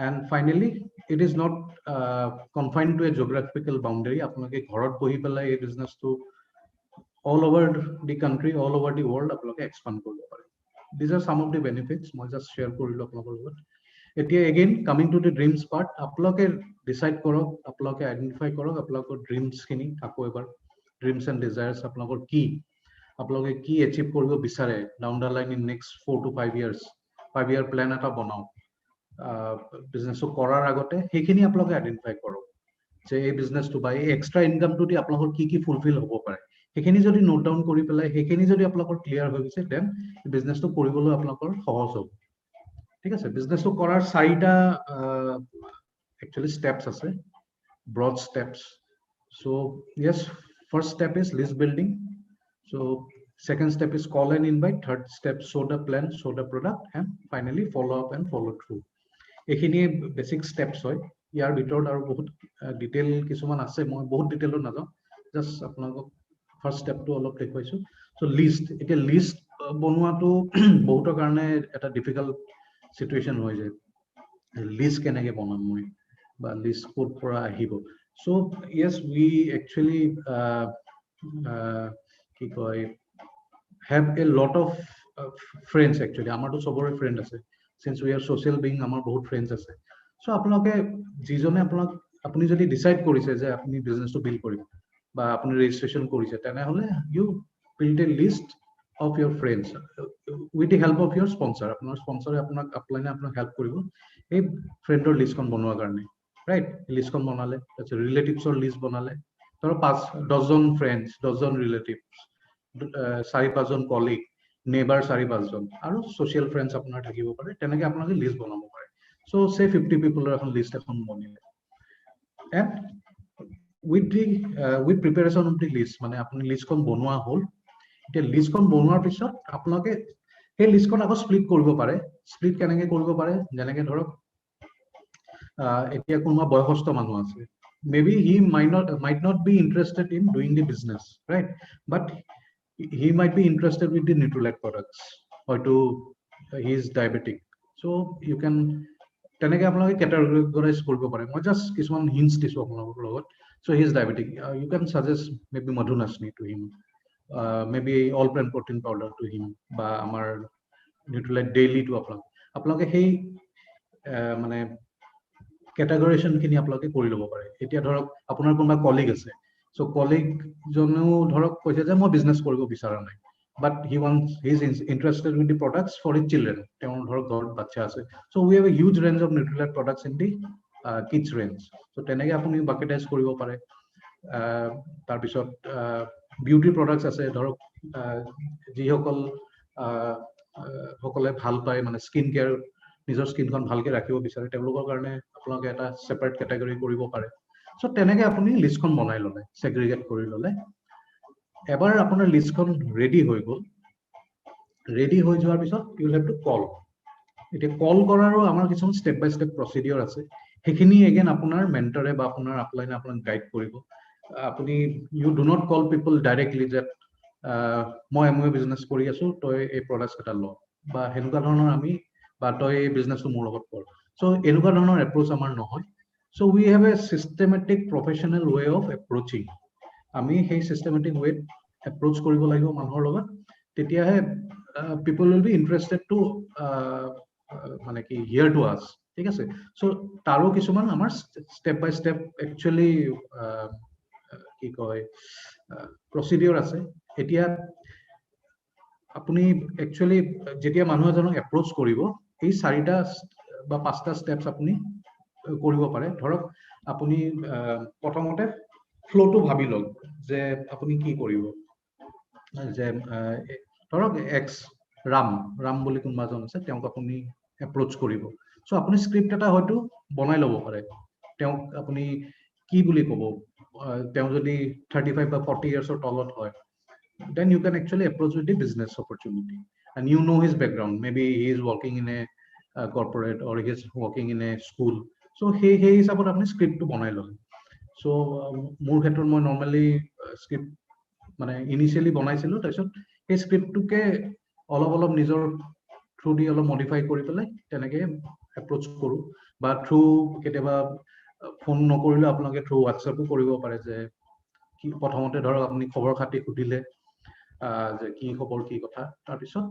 And finally, it is not confined to a geographical boundary. আপোনালোকে ঘৰত বহি পেলাই এই বিজনেছটো all over the country, all over the world আপোনালোকে expand কৰিব পাৰে। These are some of the benefits মই just share কৰিলোঁ আপোনালোকৰ লগত। এতিয়া again coming to the dreams part, আপোনালোকে decide কৰক, আপোনালোকে identify কৰক আপোনালোকৰ ড্ৰিমছখিনি। আকৌ এবাৰ ড্ৰিমছ এণ্ড ডিজায়াৰ্ছ আপোনালোকৰ কি, আপোনালোকে কি এচিভ কৰিব বিচাৰে down the line in next 4 to 5 years, 5-year plan এটা বনাওক। বিজনেছটো কৰাৰ আগতে সেইখিনি আপোনালোকে আইডেণ্টিফাই কৰক যে এই বিজনেছটো বা এই এক্সট্ৰা ইনকামটো দি আপোনালোকৰ কি ফুলফিল হ'ব পাৰে। সেইখিনি যদি নোট ডাউন কৰি পেলাই সেইখিনি যদি আপোনালোকৰ ক্লিয়াৰ হৈ গৈছে, দেন বিজনেছটো কৰিবলৈ আপোনালোকৰ সহজ হ'ব, ঠিক আছে? বিজনেছটো কৰাৰ 4টা একচুৱেলি ষ্টেপছ আছে, broad steps. So' Yes, first step is list building. So' Second step is call and invite. Third step, show the plan, show the product, and finally follow up and follow through. এইখিনিয়ে basic steps হয়। ইয়াৰ ভিতৰত আৰু বহুত detail কিছুমান আছে, মই বহুত ডিটেইলত নাযাওঁ, জাষ্ট আপোনালোকক ফাৰ্ষ্ট ষ্টেপটো অলপ দেখুৱাইছো। সো লিষ্ট, এতিয়া লিষ্ট বনোৱাটো বহুতৰ কাৰণে এটা ডিফিকাল্ট সিচুৱেশন হৈ যায়। লিষ্ট কেনেকৈ বনাম মই, বা লিষ্ট ক'ৰ পৰা আহিব। সো ইয়েছ, উই একচুৱেলি কি কয়, have a lot of friends actually, আমাৰতো চবৰে ফ্ৰেন্ড আছে, since we are social being, আমাৰ বহুত ফ্ৰেন্ডছ আছে। সো আপোনালোকে যিজনে আপুনি যদি ডিসাইড কৰিছে যে আপুনি বিজনেসটো বিল্ড কৰিব বা আপুনি ৰেজিষ্ট্ৰেচন কৰিছে, তেনেহলে you build a list of your friends with the help of your sponsor। আপোনাৰ স্পন্সৰে আপোনাক আপলাইনে আপোনাক হেল্প কৰিব এই ফ্ৰেণ্ডৰ লিষ্টখন বনোৱাৰ কাৰণে, ৰাইট? লিষ্টখন বনালে, তাৰপিছত ৰিলেটিভছৰ লিষ্ট বনালে, ধৰক 10জন ফ্ৰেণ্ডছ, 10জন ৰিলেটিভছ, 4-5জন কলিগ, নেবাৰ 4-5জন, আৰু সোশ্যাল ফ্ৰেণ্ডছ আপোনাৰ থাকিব পাৰে, তেনেকৈ আপোনালোকে লিষ্ট বনাব পাৰে। সো সে 50 পিপলৰ এখন লিষ্ট এখন বনিলে, and with preparation of the list, মানে আপুনি লিষ্টখন বনোৱা হ'ল। এতিয়া লিষ্টখন বনোৱাৰ পিছত আপোনালোকে সেই লিষ্টখন আকৌ স্প্লিট কৰিব পাৰে। স্প্লিট কেনেকৈ কৰিব পাৰে, যেনেকৈ ধৰক এতিয়া কোনোবা বয়সস্থ মানুহ আছে, maybe he might not be interested in doing the business, right? But he might be interested with the Nutralite products, or he is diabetic, so you can তেনেকৈ আপোনালোকে categorize কৰিব পাৰে। মই জাষ্ট কিছুমান হিন্টছ দিছোঁ আপোনালোকৰ লগত। so he is diabetic, you can suggest maybe Madhunasni to him, maybe all plant protein powder to him, বা আমাৰ Nutralite daily to আপোনালোকে সেই মানে কেটাগৰাইজেশন খিনি আপোনালোকে কৰি ল'ব পাৰে। এতিয়া ধৰক আপোনাৰ কোনোবা কলিগ আছে, সো কলিগ জনেও ধৰক কৈছে যে মই বিজনেস কৰিব বিচৰা নাই, but he is interested with the products for his children. তেওঁৰ ধৰক ঘৰত বাচ্চা আছে, so we have a huge range of Nutralite products in the kids range. So তেনেকৈ আপুনি বাকেটাইজ কৰিব পাৰে। তাৰপিছত বিউটি প্ৰডাক্টছ আছে, ধৰক যিসকল সকলে ভাল পায়, মানে স্কিন কেয়াৰ, নিজৰ স্কিনখন ভালকে ৰাখিব বিচাৰে, তেওঁলোকৰ কাৰণে আপোনালোকে এটা সেপাৰেট কেটাগৰী কৰিব পাৰে। সো তেনেকৈ আপুনি লিষ্টখন বনাই ল'লে, সেগ্ৰিগেট কৰি ল'লে। এবাৰ আপোনাৰ লিষ্টখন ৰেডি হৈ গ'ল, ৰেডি হৈ যোৱাৰ পিছত ইউ হেভ টু কল। এতিয়া কল কৰাৰো আমাৰ কিছুমান ষ্টেপ বাই ষ্টেপ প্ৰচিডিঅৰ আছে, সেইখিনি এগেইন আপোনাৰ মেণ্টৰে বা আপোনাৰ আপলাইনে আপোনাক গাইড কৰিব। আপুনি you do not call people directly যে মই এমৱে বিজনেছ কৰি আছো, তই এই প্ৰডাক্টছ এটা ল, বা সেনেকুৱা ধৰণৰ আমি, বা তই এই বিজনেছটো মোৰ লগত কৰ। সো এনেকুৱা ধৰণৰ এপ্ৰোচ আমাৰ নহয়। So we have a systematic professional way of approaching. আমি সেই চিষ্টেমেটিক ৱেত এপ্ৰোচ কৰিব লাগিব মানুহৰ লগত, তেতিয়াহে পিপল উইল বি ইণ্টাৰেষ্টেড টু মানে কি হিয়াৰ টু আছ, ঠিক আছে? সো তাৰো কিছুমান আমাৰ ষ্টেপ বাই ষ্টেপ একচুৱেলি কি কয় প্ৰচিডিঅৰ আছে। এতিয়া আপুনি একচুৱেলি যেতিয়া মানুহ এজনক এপ্ৰোচ কৰিব, এই 4টা বা 5টা ষ্টেপছ আপুনি কৰিব পাৰে। ধৰক আপুনি প্ৰথমতে ফ্ল'টো ভাবি লওক যে আপুনি কি কৰিব। যে ধৰক এক্স ৰাম বুলি কোনোবা এজন আছে, তেওঁক আপুনি এপ্ৰোচ কৰিব। সো আপুনি স্ক্ৰিপ্ট এটা হয়তো বনাই ল'ব পাৰে। তেওঁক আপুনি কি বুলি ক'ব, তেওঁ যদি 35 বা 40 ইয়াৰ্ছৰ তলত হয়, then you can actually approach with the business opportunity, and you know his background, maybe he is working in a corporate or he is working in a school, so he hisabot apni script to banai lole. So মোৰ ক্ষেত্ৰত মই normally script মানে initially বনাইছিলো, তাৰপিছত সেই স্ক্ৰিপ্টটোকে অলপ নিজৰ through দি অলপ মডিফাই কৰি পেলাই তেনেকৈ এপ্ৰোচ কৰোঁ। বা থ্ৰু কেতিয়াবা ফোন নকৰিলে আপোনালোকে থ্ৰু হোৱাটছএপো কৰিব পাৰে। যে কি প্ৰথমতে ধৰক আপুনি খবৰ খাতি সুধিলে যে কি খবৰ, কি কথা, তাৰপিছত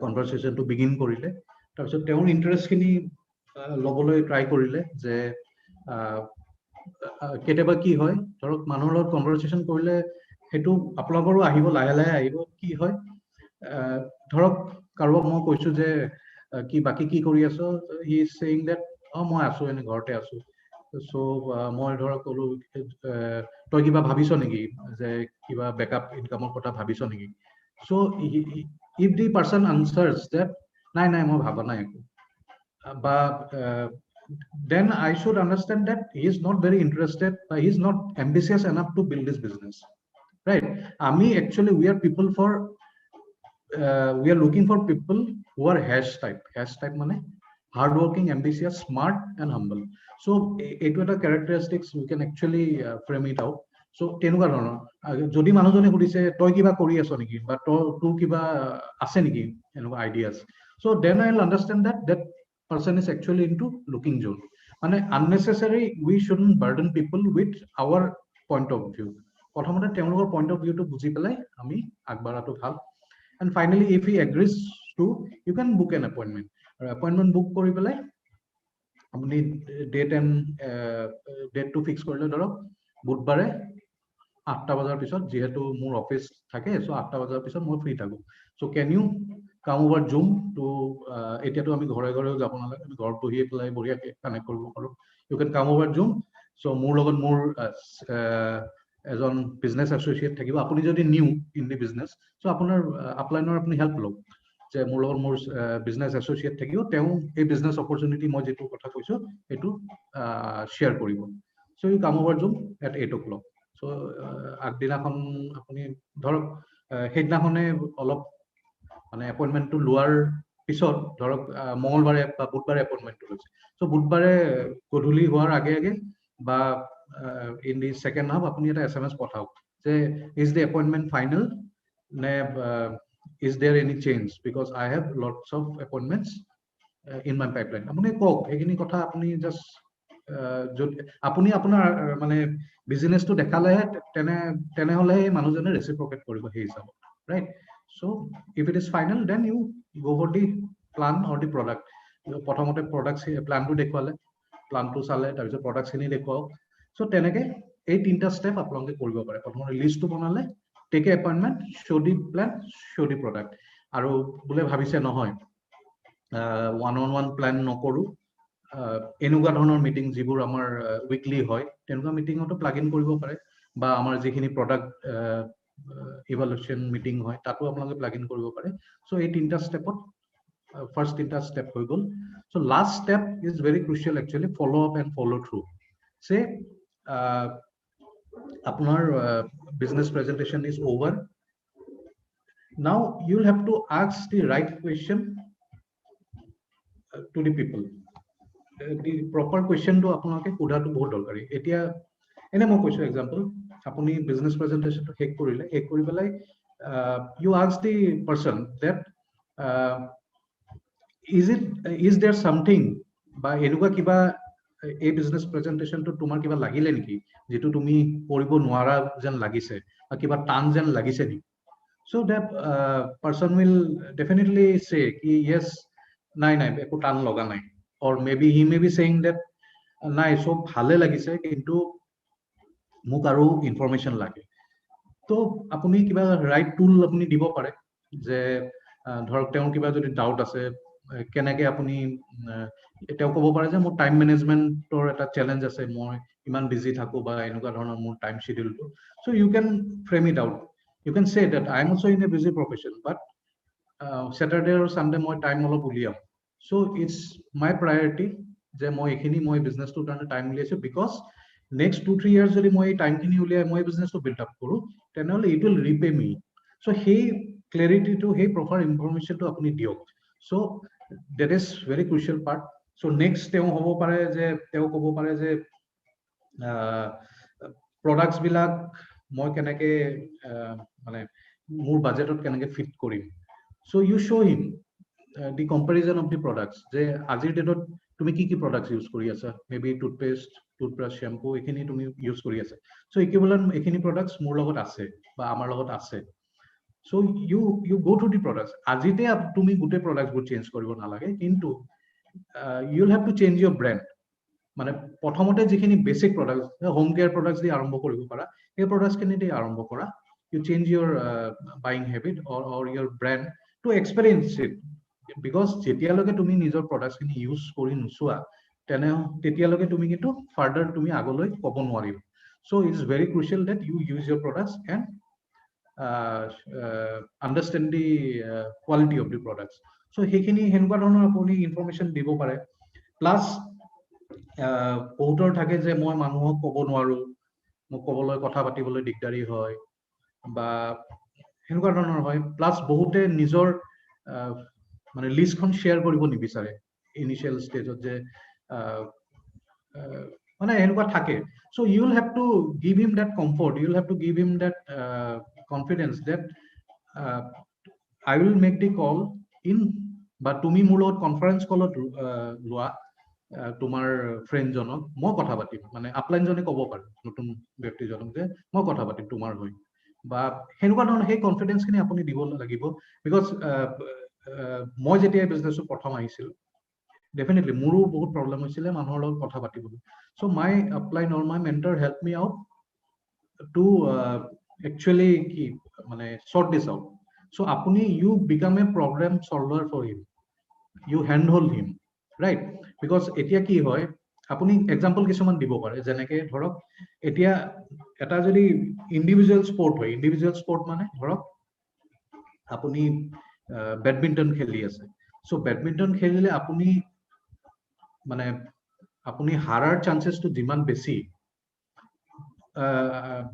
কনভাৰচেশ্যনটো বিগিন কৰিলে, তাৰপিছত তেওঁৰ ইণ্টাৰেষ্টখিনি ল'বলৈ ট্ৰাই কৰিলে। যে কেতিয়াবা কি হয়, ধৰক মানুহৰ লগত কনভাৰচেশ্যন কৰিলে সেইটো আপোনালোকৰো আহিব, লাহে লাহে আহিব। কি হয়, ধৰক কাৰোবাক মই কৈছো যে কি বাকী কি কৰি আছো, হি ইজ সেইং দেট মই আছো, এনে ঘৰতে আছো। সো মই ধৰক ক'লো তই কিবা ভাবিছ নেকি, যে কিবা বেকআপ ইনকামৰ কথা ভাবিছ নেকি? So if the person answers that নাই মই ভাবা নাই একো, বা then I should understand that he is not very interested, he is not ambitious enough to build this business, right? Ami actually we are people for we are looking for people who are hash type mane hardworking, ambitious, smart and humble. So etu eta characteristics we can actually frame it out. So tenuka dhৰণৰ jodi manujone hudise toy kiba kori aso niki ba tour kiba ase niki enuka ideas, so then I'll understand that person is actually into looking zone. Mane unnecessary we shouldn't burden people with our point of view. প্ৰথমতে তেওঁলোকৰ point of view to বুজি পেলাই আমি আগবাঢ়াটো ভাল. And finally, if he agrees to, you can book an appointment. Appointment book কৰি পেলাই আপুনি date and date to fix কৰিলে ধৰক বুধবাৰে 8টা বজাৰ পিছত যেহেতু মোৰ অফিস থাকে, so 8টা বজাৰ পিছত মই ফ্ৰী থাকো. So can you come over Zoom to এতিয়াতো আমি ঘৰে ঘৰেও যাব নালাগে, আমি ঘৰত বহিয়ে পেলাই বঢ়িয়াকে কানেক্ট কৰিব পাৰো. You can come over Zoom. So মোৰ লগত মোৰ এজন বিজনেস এসোসিয়েট থাকিব, আপুনি যদি new in the business, so আপোনাৰ আপলাইনৰ আপুনি হেল্প লওক যে মোৰ লগত মোৰ বিজনেস এসোসিয়েট থাকিব, তেওঁ এই বিজনেস অপৰচুনিটি মই যেটো কথা কৈছো এটো শেয়াৰ কৰিব. So you come over zoom at 8 o'clock. So আগদিনাখন আপুনি ধৰক সেইদিনাখনে অলপ মানে এপইন্টমেন্টটো লোৱাৰ পিছত ধৰক মঙ্গলবাৰে বা বুধবাৰে এপইন্টমেন্টটো লৈছে, সো বুধবাৰে গধূলি হোৱাৰ আগে আগে বা in the second half apuni eta SMS pathaok je is the appointment final ne is there any change because I have lots of appointments in my pipeline. Apuni kok egini kotha apuni just apuni apunar mane business to dekhale tene hole manujone reciprocate koribo he hisab, right? So if it is final then you go for the plan or the product. Prothomote products plan to dekhwale, plan to sale tar bisot products ni dekhwao. So teneke এই তিনটা step আপোনালোকে কৰিব পাৰে. প্ৰথমতে লিষ্টটো বনালে, take a appointment, show the plan, show the product, আৰু বোলে ভাবিছে নহয় ওয়ান অন ওয়ান প্ল্যান নকৰো, এনেকুৱা ধৰণৰ মিটিং যিবোৰ আমাৰ উইকলি হয় তেনেকুৱা মিটিংতো প্লাগ ইন কৰিব পাৰে, বা আমাৰ যিখিনি প্ৰডাক্ট ইভালুয়েশন মিটিং হয় তাতো আপোনালোকে প্লাগ ইন কৰিব পাৰে. সো এই তিনটা স্টেপত ফাৰ্স্ট তিনটা স্টেপ হৈ গল. So last step is very crucial actually, follow up and follow through. সে আপনার business presentation is over. Now you'll have to ask the right question to the people. The proper question to আপোনাকে কোডাটো বহুত দৰকাৰী. এতিয়া এনে মই কৈছো example, আপুনি business presentation to হেক কৰিলে, হেক কৰি পেলাই you ask the person that is there something বা এনেকুৱা কিবা এই বিজনেস প্ৰেজেন্টেশনটো তোমাৰ কিবা লাগিলে নেকি যেটো তুমি কৰিব নোৱাৰা যেন লাগিছে বা কিবা টান যেন লাগিছে নেকি? So that person will definitely say ki yes, নাই একো টান লগা নাই, or maybe he may be saying that নাই সব ভালে লাগিছে কিন্তু মোক আৰু ইনফৰমেশন লাগে. তো আপুনি কিবা ৰাইট টুল আপুনি দিব পাৰে যে ধৰক তেওঁৰ কিবা যদি ডাউট আছে কেনেকে আপুনি এটাও ক'ব পাৰে যে মোৰ টাইম মেনেজমেন্টৰ এটা চ্যালেঞ্জ আছে, মই ইমান বিজি থাকো বা এনেকুৱা ধৰণৰ মোৰ টাইম শিডিউলটো. So you can frame it out. You can say that I am also in a busy profession, but Saturday or Sunday moi time olop uliam. So it's my priority je moi ekhini moi business to karone time uliaise, because next 2-3 years jodi moi time kini uliai moi business to build up koru tenole it will repay me. So hey clarity to hey proper information to apuni diok. So that is very crucial part. So next teo hobo pare je teo kobo pare je products bilak মই কেনেকে মানে মোৰ বাজেটত কেনেকে fit কৰিম. So you show him the comparison of the products, যে আজিৰ ডেটত তুমি কি কি প্ৰডাক্টস ইউজ কৰি আছা, মেবি টুথপেষ্ট, টুথব্ৰাছ, শ্যাম্পু এখিনি তুমি ইউজ কৰি আছা. সো ইকুইভ্যালেন্ট এখিনি প্ৰডাক্টস মোৰ লগত আছে বা আমাৰ লগত আছে. So you go through the products. আজিতে তুমি গুটে প্ৰডাক্টসবোৰ চেঞ্জ কৰিব নালাগে, কিন্তু you will have to change your brand. মানে প্ৰথমতে যিখিনি basic products, home care products দি আৰম্ভ কৰিব পাৰা, এই প্ৰডাক্টস খিনি দি আৰম্ভ কৰা. You change your buying habit or your brand to experience it, because যেতিয়ালৈকে তুমি নিজৰ প্ৰডাক্টস খিনি ইউজ কৰি নুচোৱা তেতিয়ালৈকে তুমি কিন্তু ফাৰ্দাৰ তুমি আগলৈ ক'ব নোৱাৰিবা. So it's very crucial that you use your products and understand the quality of the products. So সেইখিনি হেনকুৱা ধৰণৰ আপুনি ইনফৰমেশন দিব পাৰে. প্লাস বহুতৰ থাকে যে মই মানুহক ক'ব নোৱাৰো, মোক ক'বলৈ কথা পাতিবলৈ দিগদাৰি হয়, বা সেনেকুৱা ধৰণৰ হয় প্লাছ বহুতে নিজৰ মানে লিষ্টখন শ্বেয়াৰ কৰিব নিবিচাৰে ইনিচিয়েল ষ্টেজত যে মানে এনেকুৱা থাকে so you will have to give him that comfort, you will have to give him that confidence that I will make the call in বা তুমি মোৰ লগত কনফাৰেন্স কলত লোৱা তোমাৰ ফ্ৰেণ্ড জনক মই কথা পাতিম মানে আপলাইন জনে ক'ব পাৰে নতুন ব্যক্তিজনক যে মই কথা পাতিম তোমাৰ হৈ বা সেনেকুৱা ধৰণৰ সেই কনফিডেন্স খিনি আপুনি দিব লাগিব বিকজ মই যেতিয়া বিজনেছত প্ৰথম আহিছিল definitely মোৰো বহুত প্ৰবলেম হৈছিল মানুহৰ লগত কথা পাতিবলৈ so my upline or my mentor helped me out to actually কি মানে sort this out so apuni you become a problem solver for him, you handhold him, right? Because etia ki hoy apuni example কিছুমান দিব পাৰে যেনেকে ধৰক এতিয়া এটা যদি ইন্ডিভিজুয়াল স্পোৰ্ট মানে ধৰক আপুনি ব্যাডমিন্টন খেলি আছে সো ব্যাডমিন্টন খেলিলে আপুনি মানে আপুনি হাৰাৰ চান্সেসটো যিমান বেছি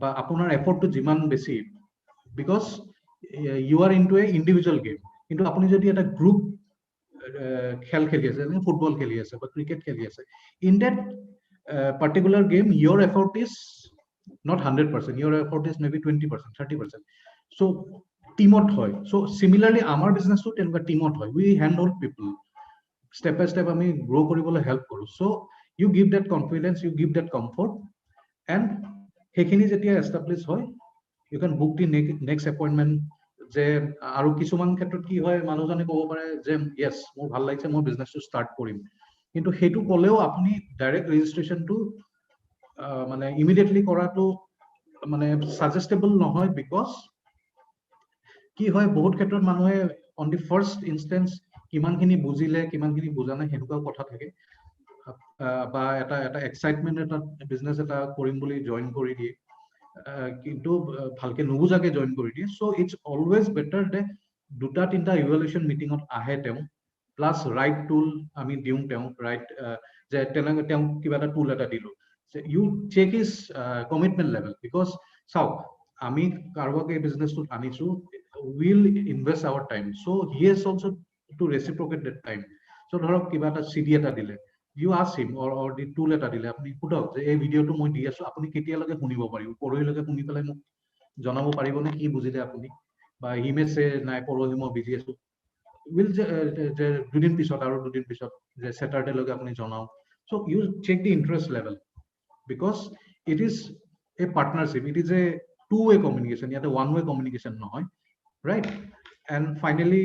বা আপোনাৰ এফৰ্টটো যিমান বেছি because you are into a individual game কিন্তু আপুনি যদি এটা গ্ৰুপ খেল খেলি আছে যেনে ফুটবল খেলি আছে বা ক্ৰিকেট খেলি আছে in that particular game your effort is not 100%, your effort is maybe 20%, 30%. so teamot hoy so similarly our business to tenka teamot hoy we handle people step by step ami grow koribole help koru so you give that confidence, you give that comfort and hekhini jetia establish hoy you can book the next appointment যে আৰু কিছুমান ক্ষেত্ৰত কি হয় মানুহজনে ক'ব পাৰে যে yes মোৰ ভাল লাগিছে মই বিজনেসটো ষ্টাৰ্ট কৰিম কিন্তু হেতু কলেও আপুনি ডাইৰেক্ট ৰেজিষ্ট্ৰেচনটো মানে ইমিডিয়েটলি কৰাটো মানে সাজেস্টেবল নহয় বিকজ কি হয় বহুত ক্ষেত্ৰত মানুহে অন দি ফাৰ্স্ট ইনস্টেন্স কিমানখিনি বুজিলে কিমানখিনি বুজা নাই হেতুকা কথা থাকে বা এটা এক্সাইটমেন্ট এটা বিজনেস এটা কৰিম বুলি জয়েন কৰি দিয়ে কিন্তু ভালকে নুবুজাকে জয়েন কৰি দিয়ে সো ইটস অলৱেজ বেটাৰ দে দুটা তিনটা ইভালুয়েশন মিটিংত আহে তেও প্লাস রাইট টুল আমি দিউ তেও রাইট যে তেও কিবা এটা টুল এটা দিলো you check his commitment level because sao ami karwak a business to anichu will invest our time so he has also to reciprocate that time so dhorok kiba ta cd eta dile you ask him or the tool eta dile apni pudok je ei video to moi di asu apni ketia lage hunibo paribo poroi lage huni pelai mok janabo paribo ne ki bujile apni ba he may say nai poroi moi busy asu will je dudin pisot aru dudin pisot je saturday lage apni janao so you check the interest level because it is a partnership, it is a two-way communication, yet a one-way communication nohoy, right? And finally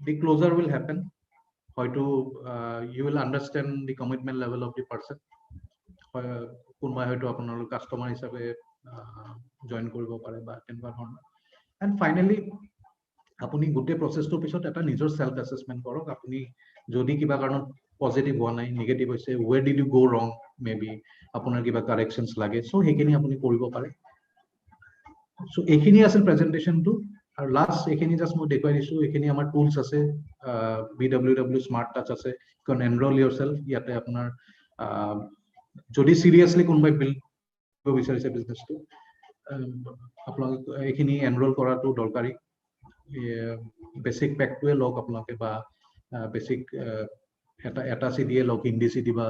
the closure will happen hoyto you will understand the commitment level of the person kunba hoyto apunar customer hisabe join koribo pare ba tenka dhornor and finally apuni gote process to pisot eta nijor self assessment korok apuni jodi kiba karonot positive howa nai negative hoise where did you go wrong maybe apunar kiba corrections lage so hekhini apuni koribo pare so ekhini asel presentation to আর last এখানে just মই দেখাই দিছো এখানে আমার tools আছে BWW smart touch আছে কারণ এনরোল ইয়োরসেলফ ইয়াতে আপনার যদি সিরিয়াসলি কোনবাই বিল্ড কৰিব বিচাৰিছে বিজনেসটো আপোনালোক এখানে এনৰোল কৰাটো দৰকাৰী বেসিক প্যাকটোৱে লওক আপোনালোকে বা বেসিক এটা সিডি লওক হিন্দি সিডি বা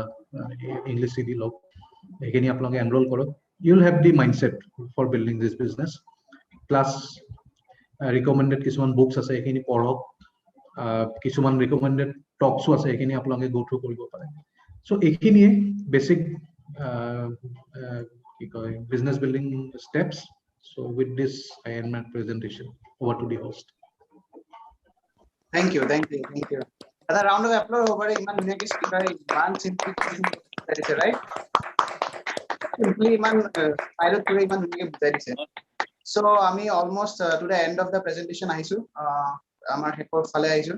ইংলিশ সিডি লওক এখানে আপোনালোকে এনরোল কৰক you will have the mindset for building this business plus recommended কিছুমান books আছে এখিনি পঢ়ক কিছুমান recommended talks আছে এখিনি আপোনালোকে go through কৰিব পাৰে so এখিনি basic কি কয় business building steps so with this I end my presentation over to the host thank you ada round of applause over iman unike speaker iman simply that is right simply iman pilot pura iman unike budai dise so ami almost to the end of the presentation ahisu amar hepor phale ahisu